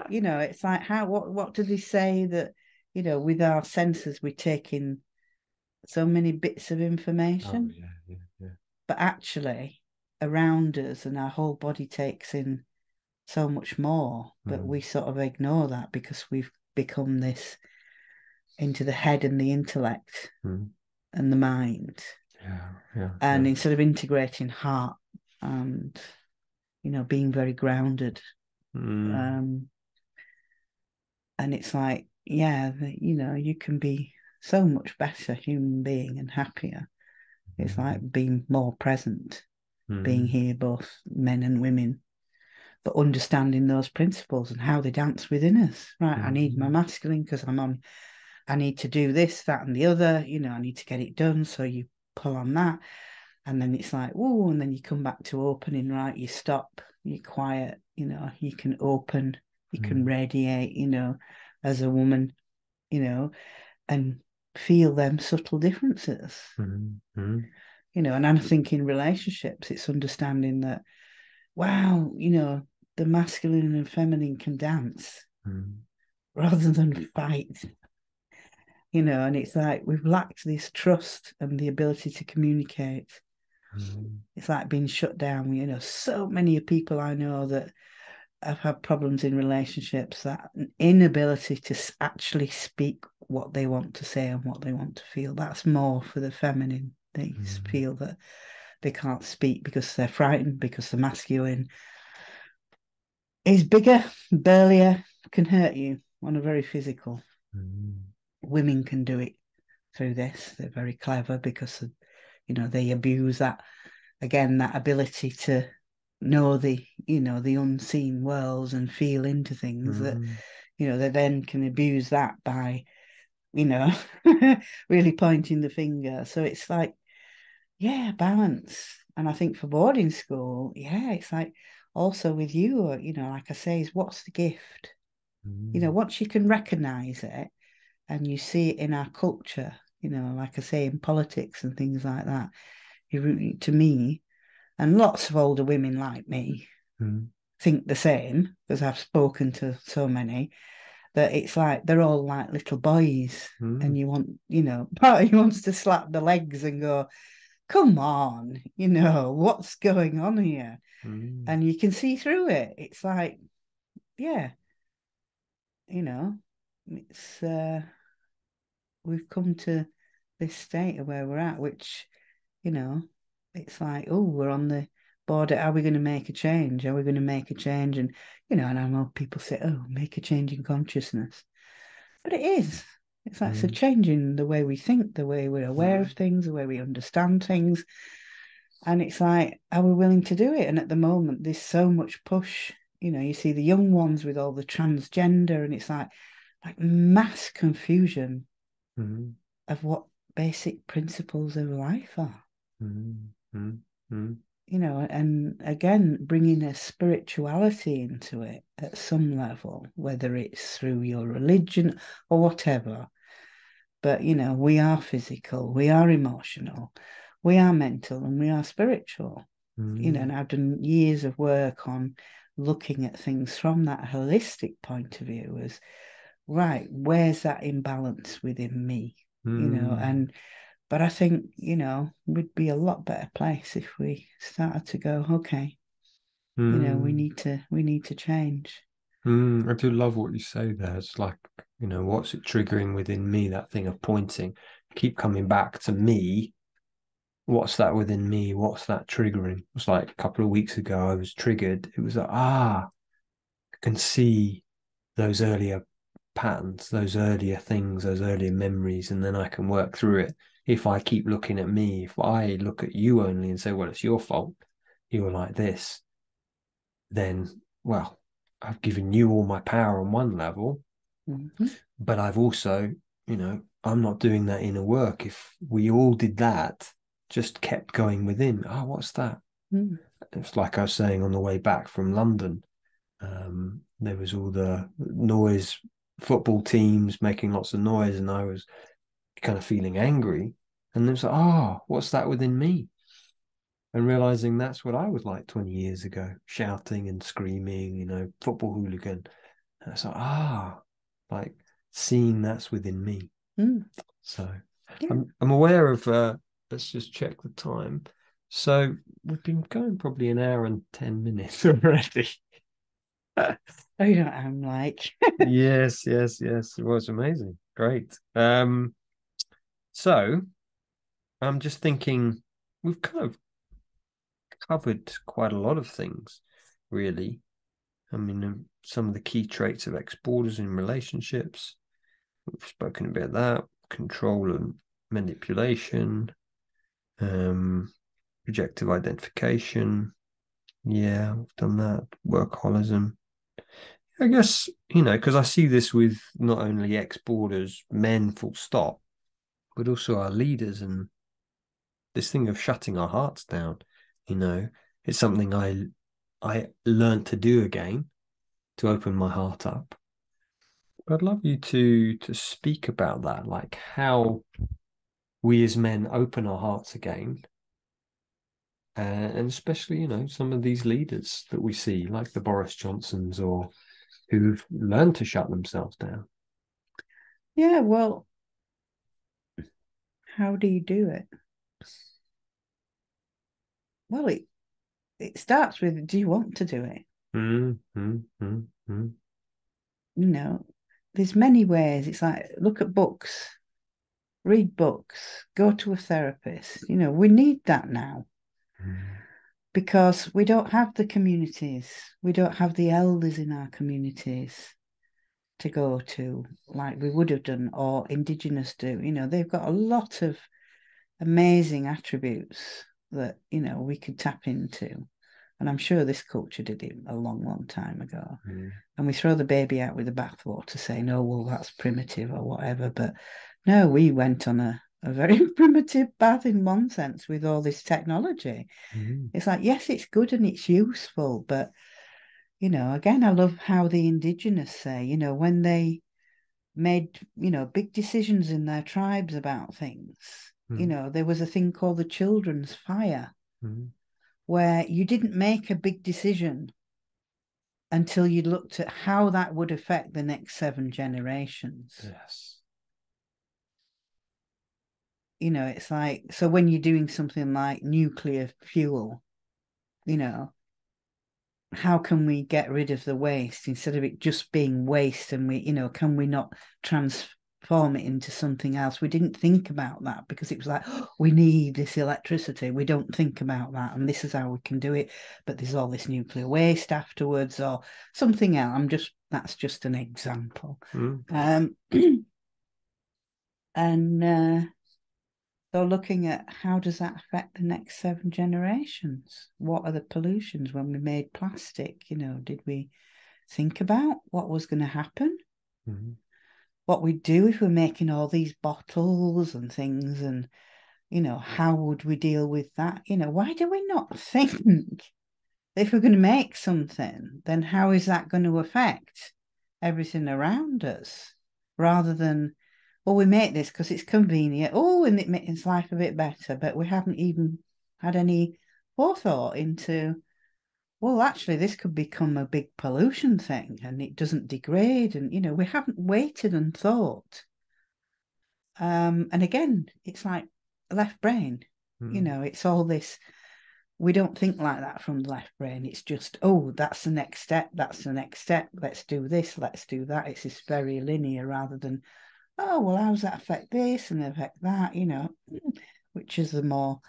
It's like what do they say that, with our senses we take in so many bits of information. Oh, yeah. But actually around us and our whole body takes in so much more, but we sort of ignore that because we've become this into the head and the intellect and the mind. And instead of integrating heart and, being very grounded. And it's like, you can be so much better human being and happier. It's like being more present, being here, both men and women, but understanding those principles and how they dance within us. Right, I need my masculine because I need to do this, that, and the other. I need to get it done. So you pull on that, and then it's like, whoa, and then you come back to opening. Right, you stop, you're quiet. You can open, you can radiate. As a woman, and feel them subtle differences. And I think in relationships, it's understanding that, wow, the masculine and feminine can dance rather than fight. And it's like we've lacked this trust and the ability to communicate. It's like being shut down. So many people I know that have had problems in relationships, that an inability to actually speak what they want to say and what they want to feel. That's more for the feminine. They feel that they can't speak because they're frightened, because the masculine is bigger, burlier, can hurt you on a very physical. Women can do it through this. They're very clever because, they abuse that, again, that ability to know the unseen worlds and feel into things that, they then can abuse that by, really pointing the finger. So it's like, yeah, balance. And I think for boarding school, yeah, it's like also with you, like I say, is what's the gift? Once you can recognize it and you see it in our culture, like I say, in politics and things like that, to me, and lots of older women like me think the same, because I've spoken to so many, that it's like they're all like little boys, and Mm, you want, part of you wants to slap the legs and go, come on, what's going on here? mm, And you can see through it. It's like, yeah, you know, it's we've come to this state of where we're at, which, you know, it's like, oh, we're on the border. Are we going to make a change? Are we going to make a change? And, and I know people say, oh, make a change in consciousness. But it is. It's like it's a mm, change in the way we think, the way we're aware of things, the way we understand things. And it's like, are we willing to do it? And at the moment, there's so much push. You see the young ones with all the transgender, and it's like mass confusion mm, of what basic principles of life are. mm, mm, mm, And again, bringing a spirituality into it at some level, whether it's through your religion or whatever. But, we are physical, we are emotional, we are mental, and we are spiritual. And mm, I've done years of work on looking at things from that holistic point of view as, right, where's that imbalance within me? mm, But I think, we'd be a lot better place if we started to go, okay, we mm, need to change. mm. I do love what you say there. It's like, what's it triggering within me, that thing of pointing, keep coming back to me. What's that within me? What's that triggering? It was like a couple of weeks ago, I was triggered. It was like, I can see those earlier patterns, those earlier things, those earlier memories, and then I can work through it. If I keep looking at me, if I look at you only and say, well, it's your fault, you were like this, then, well, I've given you all my power on one level, Mm-hmm. but I've also, I'm not doing that inner work. If we all did that, just kept going within, oh, what's that? Mm-hmm. It's like I was saying on the way back from London. There was all the noise, football teams making lots of noise, and I was kind of feeling angry. And it was like, what's that within me? And realizing that's what I was like 20 years ago, shouting and screaming, football hooligan. And it's like, like seeing that's within me. Mm. So Yeah. I'm aware of, let's just check the time. So we've been going probably an hour and 10 minutes already. I'm like, Yes, yes, yes. It was amazing. Great. So I'm just thinking we've kind of covered quite a lot of things, really. I mean, some of the key traits of exporters in relationships. We've spoken about that, control and manipulation, um, projective identification. Yeah, we've done that. Workaholism. I guess, because I see this with not only exporters, men, full stop, but also our leaders and this thing of shutting our hearts down. It's something I learned to do again, to open my heart up. But I'd love you to speak about that, like how we as men open our hearts again, and especially some of these leaders that we see, like the Boris Johnsons, or who've learned to shut themselves down. yeah, well, how do you do it? Well, it starts with, do you want to do it? Mm, mm, mm, mm, You know, there's many ways. It's like, look at books, read books, go to a therapist. We need that now mm, because we don't have the communities. We don't have the elders in our communities to go to like we would have done, or Indigenous do. They've got a lot of amazing attributes that, we could tap into. And I'm sure this culture did it a long, long time ago. mm, And we throw the baby out with the bathwater saying, oh, well, that's primitive or whatever. But no, we went on a very primitive path in one sense with all this technology. mm, It's like, yes, it's good and it's useful. But, again, I love how the Indigenous say, when they made, big decisions in their tribes about things, mm, there was a thing called the children's fire, mm, where you didn't make a big decision until you looked at how that would affect the next 7 generations. Yes. You know, it's like, so when you're doing something like nuclear fuel, you know, how can we get rid of the waste instead of it just being waste? And we, you know, can we not transform it into something else? We didn't think about that because it was like, oh, we need this electricity. We don't think about that. And this is how we can do it. But there's all this nuclear waste afterwards or something else. That's just an example. Mm. And so looking at how does that affect the next 7 generations? What are the pollutions when we made plastic? You know, did we think about what was going to happen? Mm-hmm. What we'd do if we're making all these bottles and things, and, you know, how would we deal with that? You know, why do we not think if we're going to make something, then how is that going to affect everything around us? Rather than, well, we make this because it's convenient. Oh, and it makes life a bit better. But we haven't even had any forethought into, well, actually, this could become a big pollution thing and it doesn't degrade. And, you know, we haven't waited and thought. And again, it's like left brain. You know, it's all this. We don't think like that from the left brain. It's just, oh, that's the next step. That's the next step. Let's do this. Let's do that. It's this very linear rather than, oh, well, how does that affect this and affect that, you know, which is the more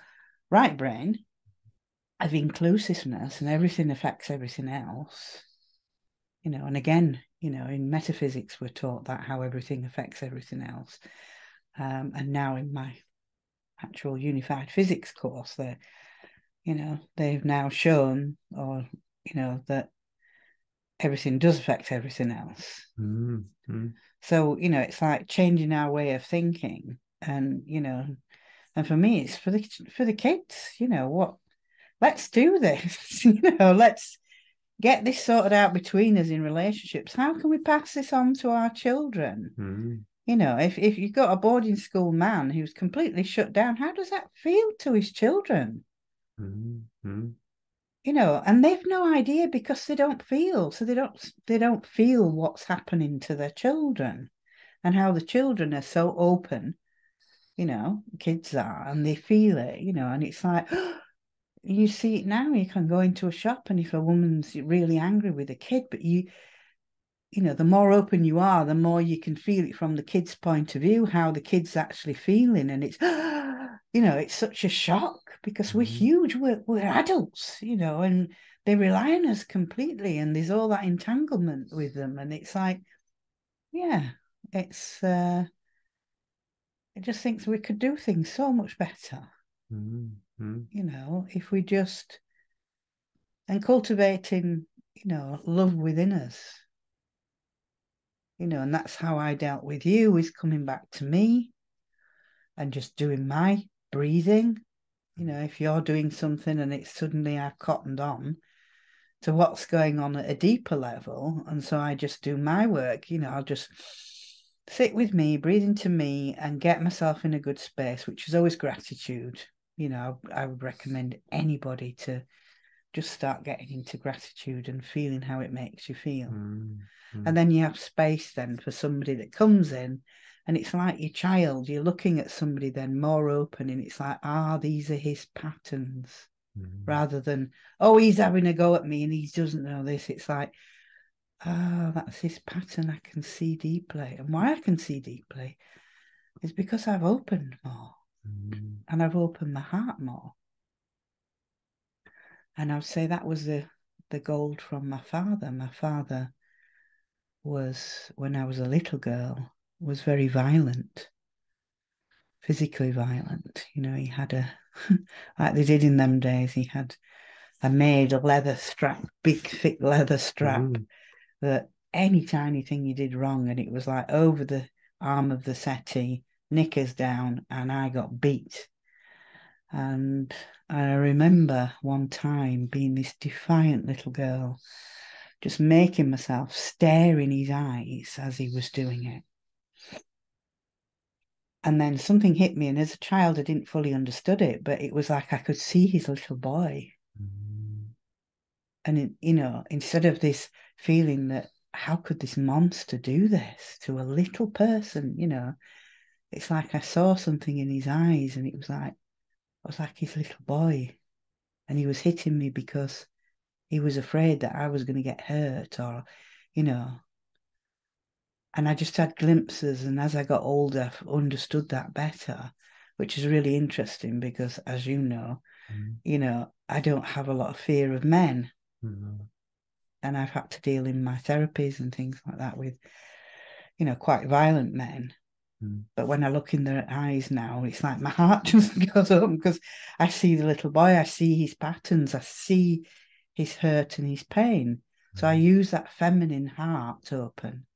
right brain of inclusiveness, and everything affects everything else, you know. And again, you know, in metaphysics, we're taught that how everything affects everything else. And now in my actual unified physics course, you know, they've now shown, or, you know, that everything does affect everything else. Mm-hmm. So, you know, it's like changing our way of thinking. And, you know, and for me, it's for the kids, you know, what, let's do this, you know, let's get this sorted out between us in relationships. How can we pass this on to our children? Mm-hmm. You know, if you've got a boarding school man who's completely shut down, how does that feel to his children? Mm-hmm. You know, and they've no idea because they don't feel. So they don't feel what's happening to their children and how the children are so open, you know, kids are, and they feel it, you know, and it's like, you see it now. You can go into a shop, and if a woman's really angry with a kid, but you know, the more open you are, the more you can feel it from the kid's point of view, how the kid's actually feeling. And it's, you know, it's such a shock because we're huge, we're adults, you know, and they rely on us completely. And there's all that entanglement with them. And it's like, yeah, it's, I just think we could do things so much better, Mm-hmm. you know, if we just, and cultivating, you know, love within us. You know, and that's how I dealt with you, is coming back to me and just doing my breathing. You know, if you're doing something and it's suddenly I've cottoned on to what's going on at a deeper level, and so I just do my work, you know, I'll just sit with me, breathe into me, and get myself in a good space, which is always gratitude. You know, I would recommend anybody to just start getting into gratitude and feeling how it makes you feel. Mm-hmm. And then you have space then for somebody that comes in, and it's like your child, you're looking at somebody then more open, and it's like, these are his patterns, rather than, oh, he's having a go at me and he doesn't know this. It's like, that's his pattern. I can see deeply. And why I can see deeply is because I've opened more, and I've opened my heart more. And I would say that was the gold from my father. My father was, when I was a little girl, was very violent, physically violent. You know, he had like they did in them days, he had a made leather strap, big thick leather strap, that any tiny thing you did wrong, and it was like over the arm of the settee, knickers down, and I got beat. And I remember one time being this defiant little girl, just making myself stare in his eyes as he was doing it. And then something hit me, and as a child, I didn't fully understood it, but it was like I could see his little boy. And, instead of this feeling that, how could this monster do this to a little person, it's like I saw something in his eyes, and it was like, I was like his little boy, and he was hitting me because he was afraid that I was going to get hurt, or, and I just had glimpses. And as I got older, I understood that better, which is really interesting because, as you know, I don't have a lot of fear of men. And I've had to deal in my therapies and things like that with, quite violent men. But when I look in their eyes now, it's like my heart just goes up because I see the little boy, I see his patterns, I see his hurt and his pain. So I use that feminine heart open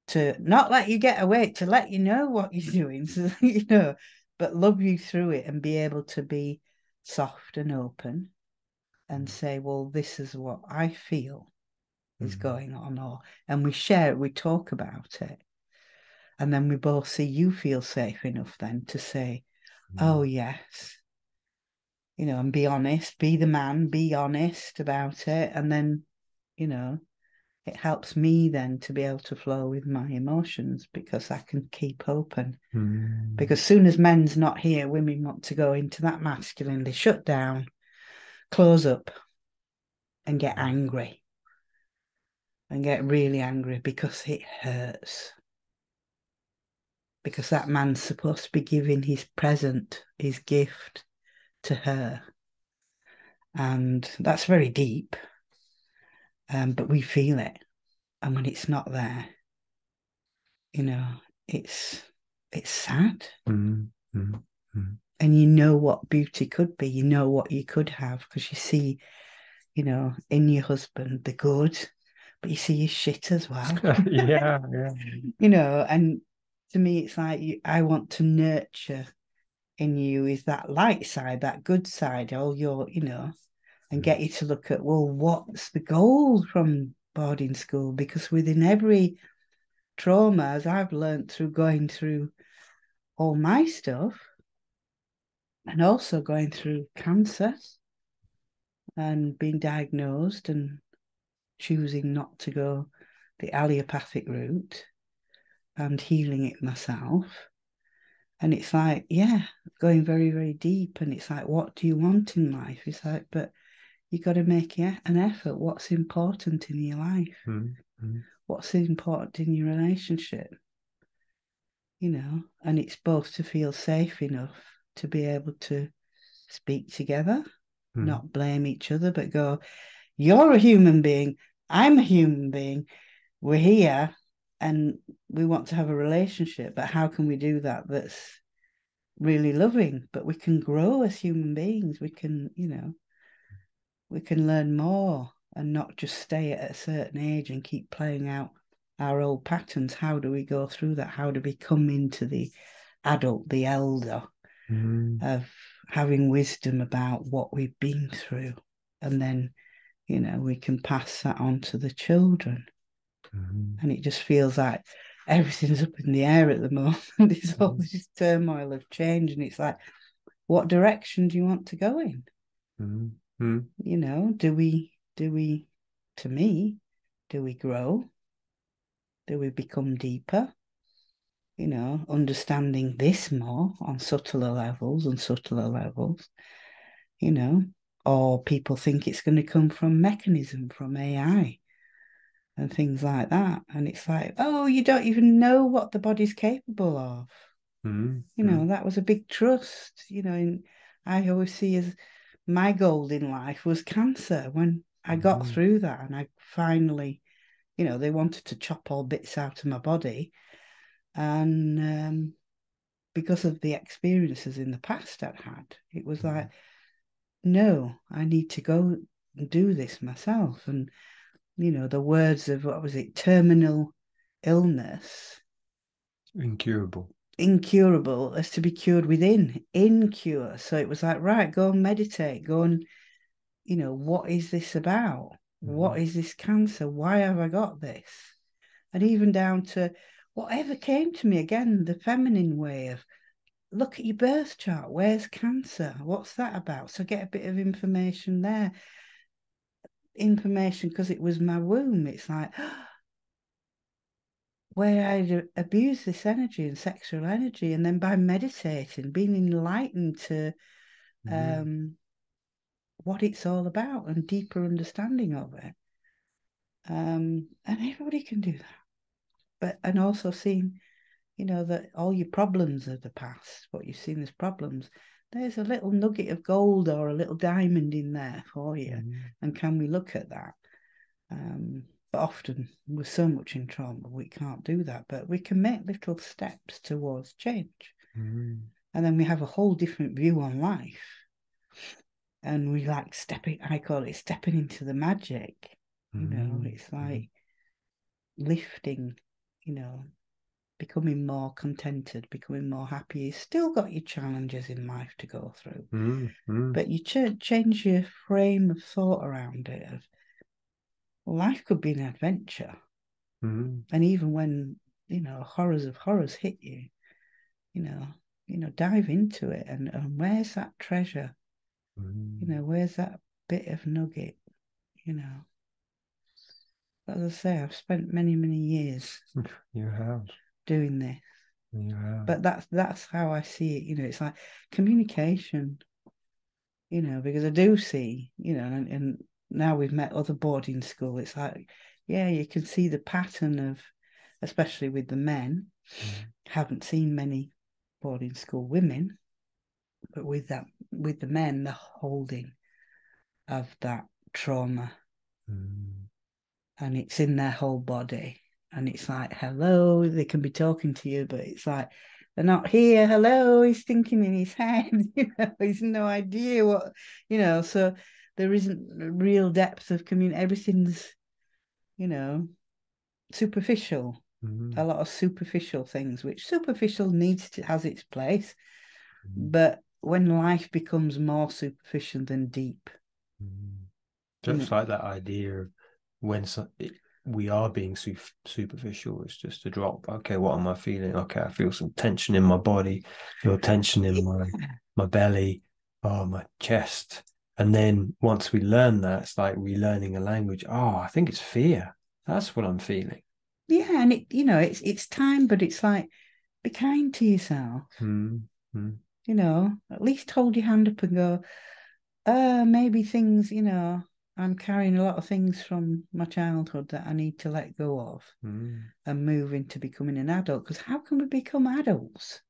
to not let you get away, to let you know what you're doing, so but love you through it and be able to be soft and open and say, well, this is what I feel is going on, and we share it, we talk about it. And then we both see, you feel safe enough then to say, oh, yes, and be honest, be the man, be honest about it. And then, it helps me then to be able to flow with my emotions because I can keep open. Because soon as men's not here, women want to go into that masculine, they shut down, close up, and get angry. And get really angry because it hurts. Because that man's supposed to be giving his present, his gift to her. And that's very deep. But we feel it. And when it's not there, it's sad. And you know what beauty could be. You know what you could have because you see, in your husband, the good, but you see his shit as well. Yeah. And to me, it's like I want to nurture in you is that light side, that good side, all your, and get you to look at, well, what's the goal from boarding school? Because within every trauma, as I've learned through going through all my stuff, and also going through cancer and being diagnosed and choosing not to go the allopathic route and healing it myself. And it's like, going very, very deep. And it's like, what do you want in life? It's like, but you got to make an effort. What's important in your life? What's important in your relationship? And it's both to feel safe enough to be able to speak together, not blame each other, but go, you're a human being, I'm a human being, we're here and we want to have a relationship, but how can we do that that's really loving? But we can grow as human beings. We can, we can learn more and not just stay at a certain age and keep playing out our old patterns. How do we go through that? How do we come into the adult, the elder, of having wisdom about what we've been through? And then, we can pass that on to the children. And it just feels like everything's up in the air at the moment. There's all this turmoil of change. And it's like, what direction do you want to go in? Do we, to me, do we grow? Do we become deeper? Understanding this more on subtler levels, or people think it's going to come from mechanism, from AI and things like that. And it's like, oh, you don't even know what the body's capable of. That was a big trust, and I always see as my goal in life was cancer. When I got through that and I finally, they wanted to chop all bits out of my body. And because of the experiences in the past I'd had, it was like, no, I need to go and do this myself. And, the words of, what was it, terminal illness. Incurable Is to be cured within, incure. So it was like, right, go and meditate, go and, what is this about? What is this cancer? Why have I got this? And even down to whatever came to me, again, the feminine way of, look at your birth chart. Where's cancer? What's that about? So get a bit of information there. information because it was my womb. It's like where I'd abused this energy and sexual energy, and then by meditating, being enlightened to what it's all about and deeper understanding of it. And everybody can do that. And also seeing, that all your problems are the past, what you've seen as problems, there's a little nugget of gold or a little diamond in there for you. And can we look at that? But often we're so much in trauma, we can't do that. But we can make little steps towards change. And then we have a whole different view on life. And we like I call it stepping into the magic. It's like lifting, becoming more contented, becoming more happy. You've still got your challenges in life to go through. But you change your frame of thought around it. Life could be an adventure. And even when, horrors of horrors hit you, dive into it. And where's that treasure? Where's that bit of nugget? As I say, I've spent many, many years doing this. But that's how I see it. It's like communication, because I do see, and now we've met other boarding school, it's like, yeah, you can see the pattern of, especially with the men, haven't seen many boarding school women, but with the men, the holding of that trauma, and it's in their whole body, and it's like, hello, they can be talking to you, but it's like they're not here. Hello, he's thinking in his head. He's no idea what, so there isn't a real depth of community. Everything's, superficial. A lot of superficial things, which superficial has its place. But when life becomes more superficial than deep. Just like that idea of when we are being superficial, it's just a drop. Okay, what am I feeling? Okay, I feel some tension in my body, feel tension in my belly, my chest. And then once we learn that, it's like relearning a language. Oh, I think it's fear. That's what I'm feeling. Yeah, and it's time, but it's like, be kind to yourself. At least hold your hand up and go, maybe things, I'm carrying a lot of things from my childhood that I need to let go of and move into becoming an adult. Because how can we become adults?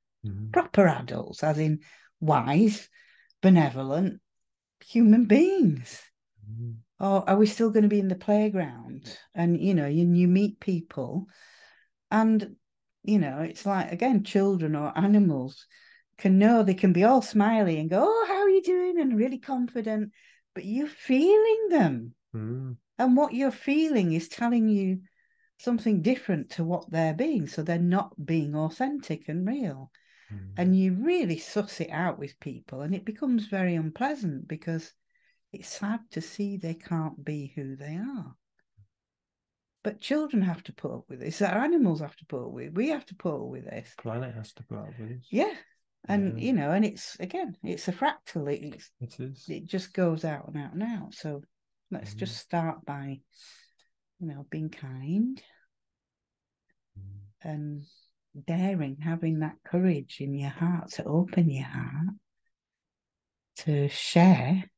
Proper adults, as in wise, benevolent human beings. Or are we still going to be in the playground? And, you meet people and, it's like, again, children or animals they can be all smiley and go, oh, how are you doing? And really confident, but you're feeling them. And what you're feeling is telling you something different to what they're being. So they're not being authentic and real. And you really suss it out with people, and it becomes very unpleasant because it's sad to see they can't be who they are. But children have to put up with this. Our animals have to put up with it. We have to put up with this. The planet has to put up with this. Yeah. And, and it's a fractal. It is. It just goes out and out and out. So let's just start by, being kind and daring, having that courage in your heart to open your heart to share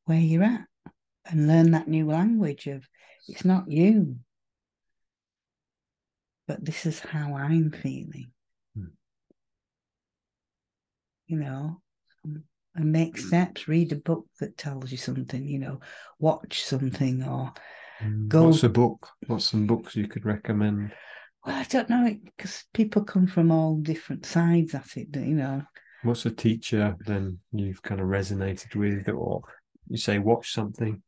where you're at and learn that new language of, it's not you, but this is how I'm feeling. And make steps, read a book that tells you something, watch something, or go. What's a book? What's some books you could recommend? Well, I don't know, because people come from all different sides at it, What's a teacher then you've kind of resonated with, or you say watch something?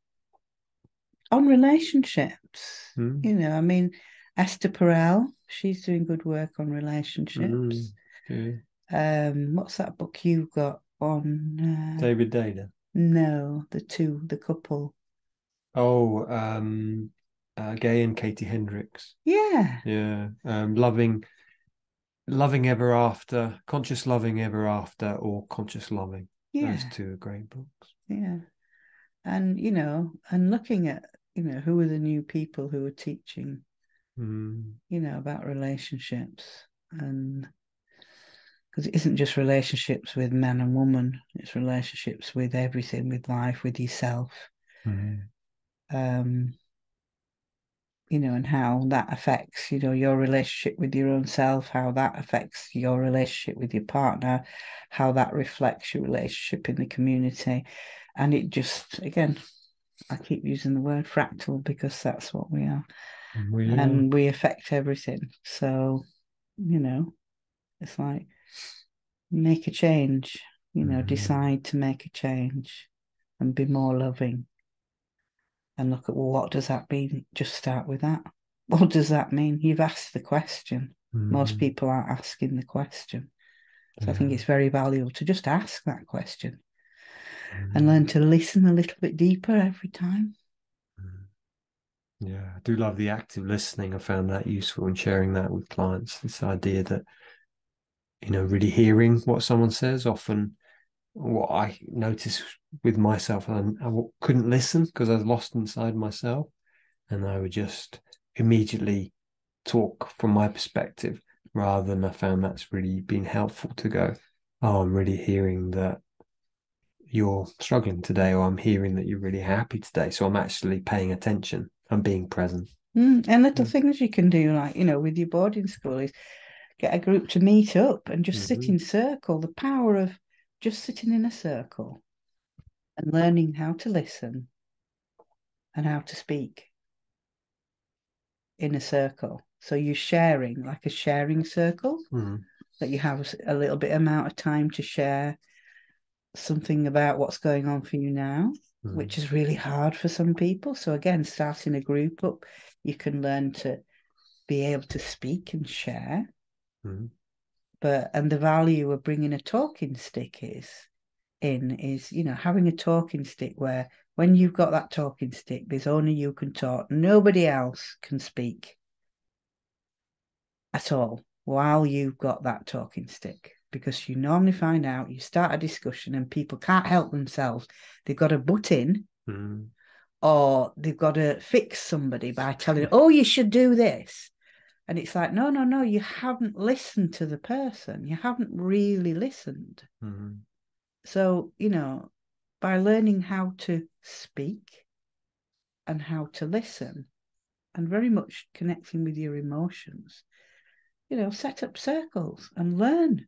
On relationships, I mean, Esther Perel, she's doing good work on relationships. What's that book you've got on? David Dana? No, the couple. Oh, Gay and Katie Hendricks. Yeah. Yeah. Loving Ever After, Conscious Loving Ever After, or Conscious Loving. Yeah. Those two are great books. Yeah. And, and looking at, who are the new people who are teaching, about relationships. And because it isn't just relationships with man and woman, it's relationships with everything, with life, with yourself. And how that affects, your relationship with your own self, how that affects your relationship with your partner, how that reflects your relationship in the community. And it just, again, I keep using the word fractal because that's what we are. And we affect everything. So, it's like, make a change, decide to make a change and be more loving. And look at, well, what does that mean? Just start with that. What does that mean? You've asked the question. Most people aren't asking the question. So I think it's very valuable to just ask that question and learn to listen a little bit deeper every time. Yeah, I do love the active listening. I found that useful in sharing that with clients. This idea that, really hearing what someone says. Often what I notice with myself, I couldn't listen because I was lost inside myself, and I would just immediately talk from my perspective rather than I found that's really been helpful to go, oh, I'm really hearing that you're struggling today, or I'm hearing that you're really happy today. So I'm actually paying attention. I'm being present. And little things you can do, like, with your boarding school, is get a group to meet up and just sit in circle. The power of just sitting in a circle and learning how to listen and how to speak in a circle. So you're sharing, like a sharing circle, that you have a little bit amount of time to share something about what's going on for you now, which is really hard for some people. So again, starting a group up, you can learn to be able to speak and share. And the value of bringing a talking stick is, having a talking stick where when you've got that talking stick, there's only you can talk. Nobody else can speak at all while you've got that talking stick. Because you normally find out, you start a discussion and people can't help themselves. They've got to butt in or they've got to fix somebody by telling, oh, you should do this. And it's like, no, you haven't listened to the person. You haven't really listened. So, by learning how to speak and how to listen and very much connecting with your emotions, set up circles and learn.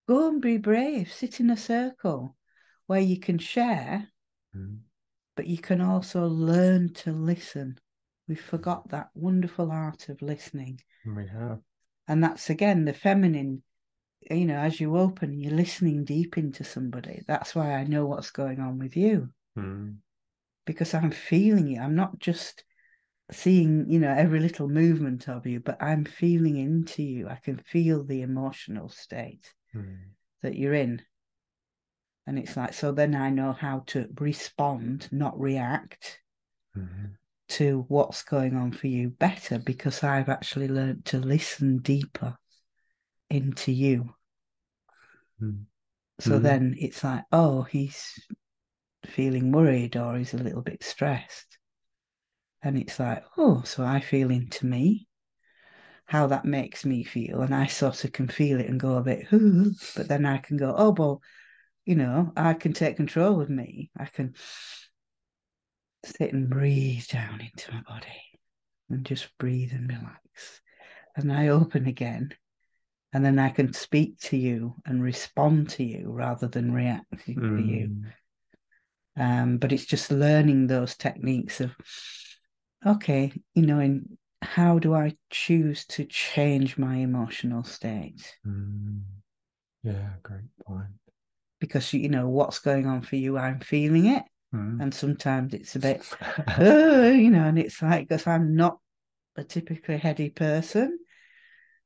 Go and be brave. Sit in a circle where you can share, but you can also learn to listen. We forgot that wonderful art of listening. We have. And that's, again, the feminine, as you open, you're listening deep into somebody. That's why I know what's going on with you. Because I'm feeling you. I'm not just seeing, every little movement of you, but I'm feeling into you. I can feel the emotional state that you're in. And it's like, so then I know how to respond, not react to what's going on for you better, because I've actually learned to listen deeper into you. So then it's like, oh, he's feeling worried or he's a little bit stressed. And it's like, oh, so I feel into me, how that makes me feel. And I sort of can feel it and go a bit, ooh, but then I can go, oh, well, I can take control of me. I can sit and breathe down into my body and just breathe and relax. And I open again. And then I can speak to you and respond to you rather than reacting to you. But it's just learning those techniques of, okay, in how do I choose to change my emotional state? Yeah, great point. Because, what's going on for you, I'm feeling it. And sometimes it's a bit, and it's like, because I'm not a typically heady person.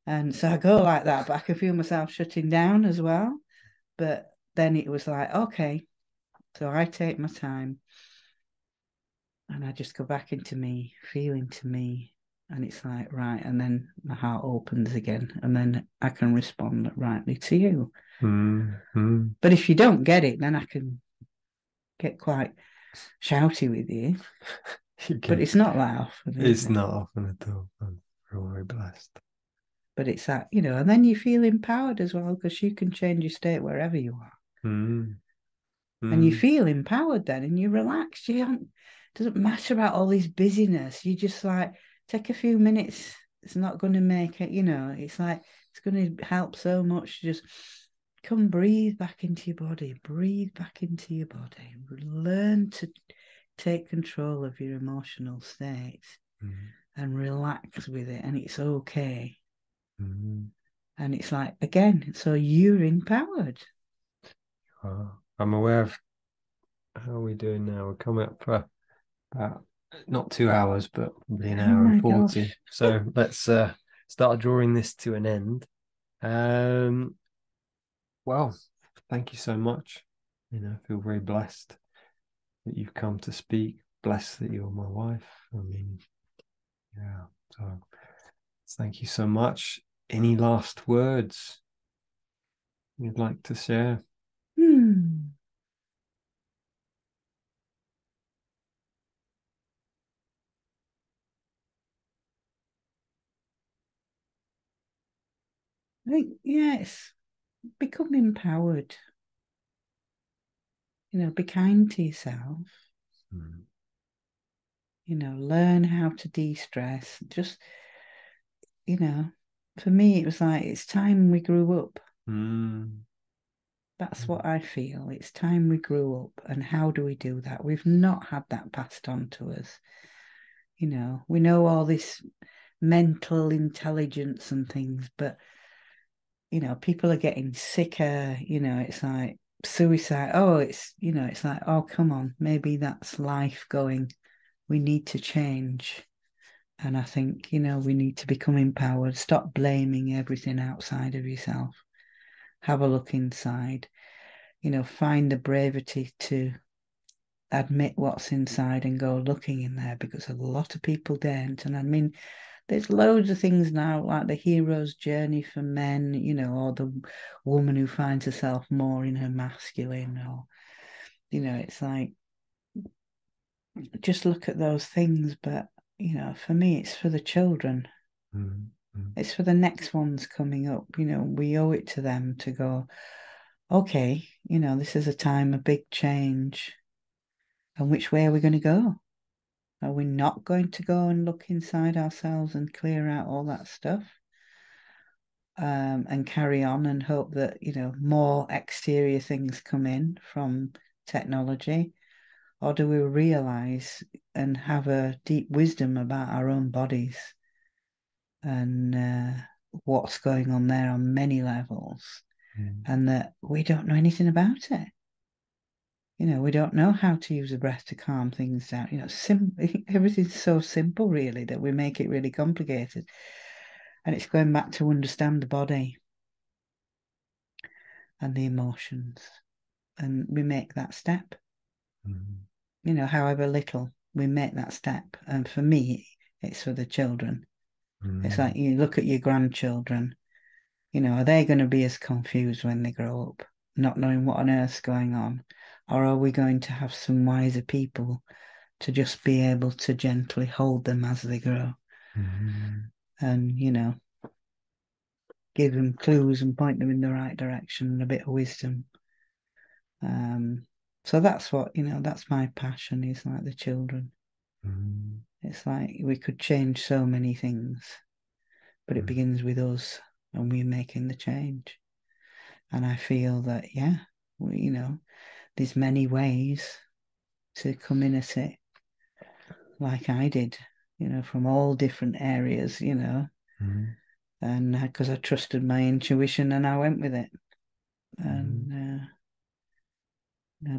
And so I go like that, but I can feel myself shutting down as well. But then it was like, okay, so I take my time and I just go back into me, feel into me. And it's like, right. And then my heart opens again. And then I can respond rightly to you. But if you don't get it, then I can get quite shouty with you. Okay. But it's not that often, is It's it? not often at all. I'm very blessed. But it's that, and then you feel empowered as well because you can change your state wherever you are. Mm. And you Mm. feel empowered then and you're relaxed. It doesn't matter about all this busyness. You just like take a few minutes. It's not going to make it, it's like it's going to help so much. Just come breathe back into your body, breathe back into your body. Learn to take control of your emotional state and relax with it. And it's okay. And it's like, again, so you're empowered. I'm aware of how we're doing now. We're coming up for about not 2 hours, but probably an Oh hour and my 40. gosh. So let's start drawing this to an end. Well, thank you so much. I feel very blessed that you've come to speak. Blessed that you're my wife. I mean, yeah. So thank you so much. Any last words you'd like to share? I think, yes, become empowered. Be kind to yourself. Learn how to de-stress. Just, for me, it was like, it's time we grew up. That's what I feel. It's time we grew up. And how do we do that? We've not had that passed on to us. We know all this mental intelligence and things, but people are getting sicker. It's like suicide. Oh, it's like, oh, come on, maybe that's life going. We need to change. And I think, we need to become empowered. Stop blaming everything outside of yourself. Have a look inside. Find the bravery to admit what's inside and go looking in there, because a lot of people don't. And I mean, there's loads of things now, like the hero's journey for men, or the woman who finds herself more in her masculine, or, it's like, just look at those things. But, for me, it's for the children. It's for the next ones coming up. We owe it to them to go, okay, this is a time of big change. And which way are we going to go? Are we not going to go and look inside ourselves and clear out all that stuff? And carry on and hope that, more exterior things come in from technology? Or do we realize and have a deep wisdom about our own bodies and what's going on there on many levels, and that we don't know anything about it? We don't know how to use the breath to calm things down. Everything's so simple, really, that we make it really complicated. And it's going back to understand the body and the emotions. And we make that step. However little, we make that step. And for me, it's for the children. It's like you look at your grandchildren, are they going to be as confused when they grow up, not knowing what on earth's going on? Or are we going to have some wiser people to just be able to gently hold them as they grow? And, give them clues and point them in the right direction and a bit of wisdom. So that's what, that's my passion, is like the children. It's like we could change so many things, but it begins with us and we're making the change. And I feel that, yeah, there's many ways to come in at it, like I did, from all different areas, and because I trusted my intuition and I went with it, and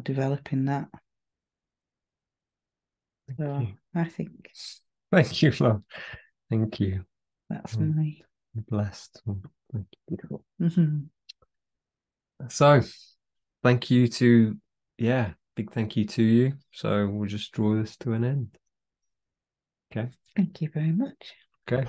developing that. So I think Thank you, love. Thank you. that's my Blessed. Thank you. Mm-hmm. So, thank you to, big thank you to you. So we'll just draw this to an end. Okay. Thank you very much. Okay.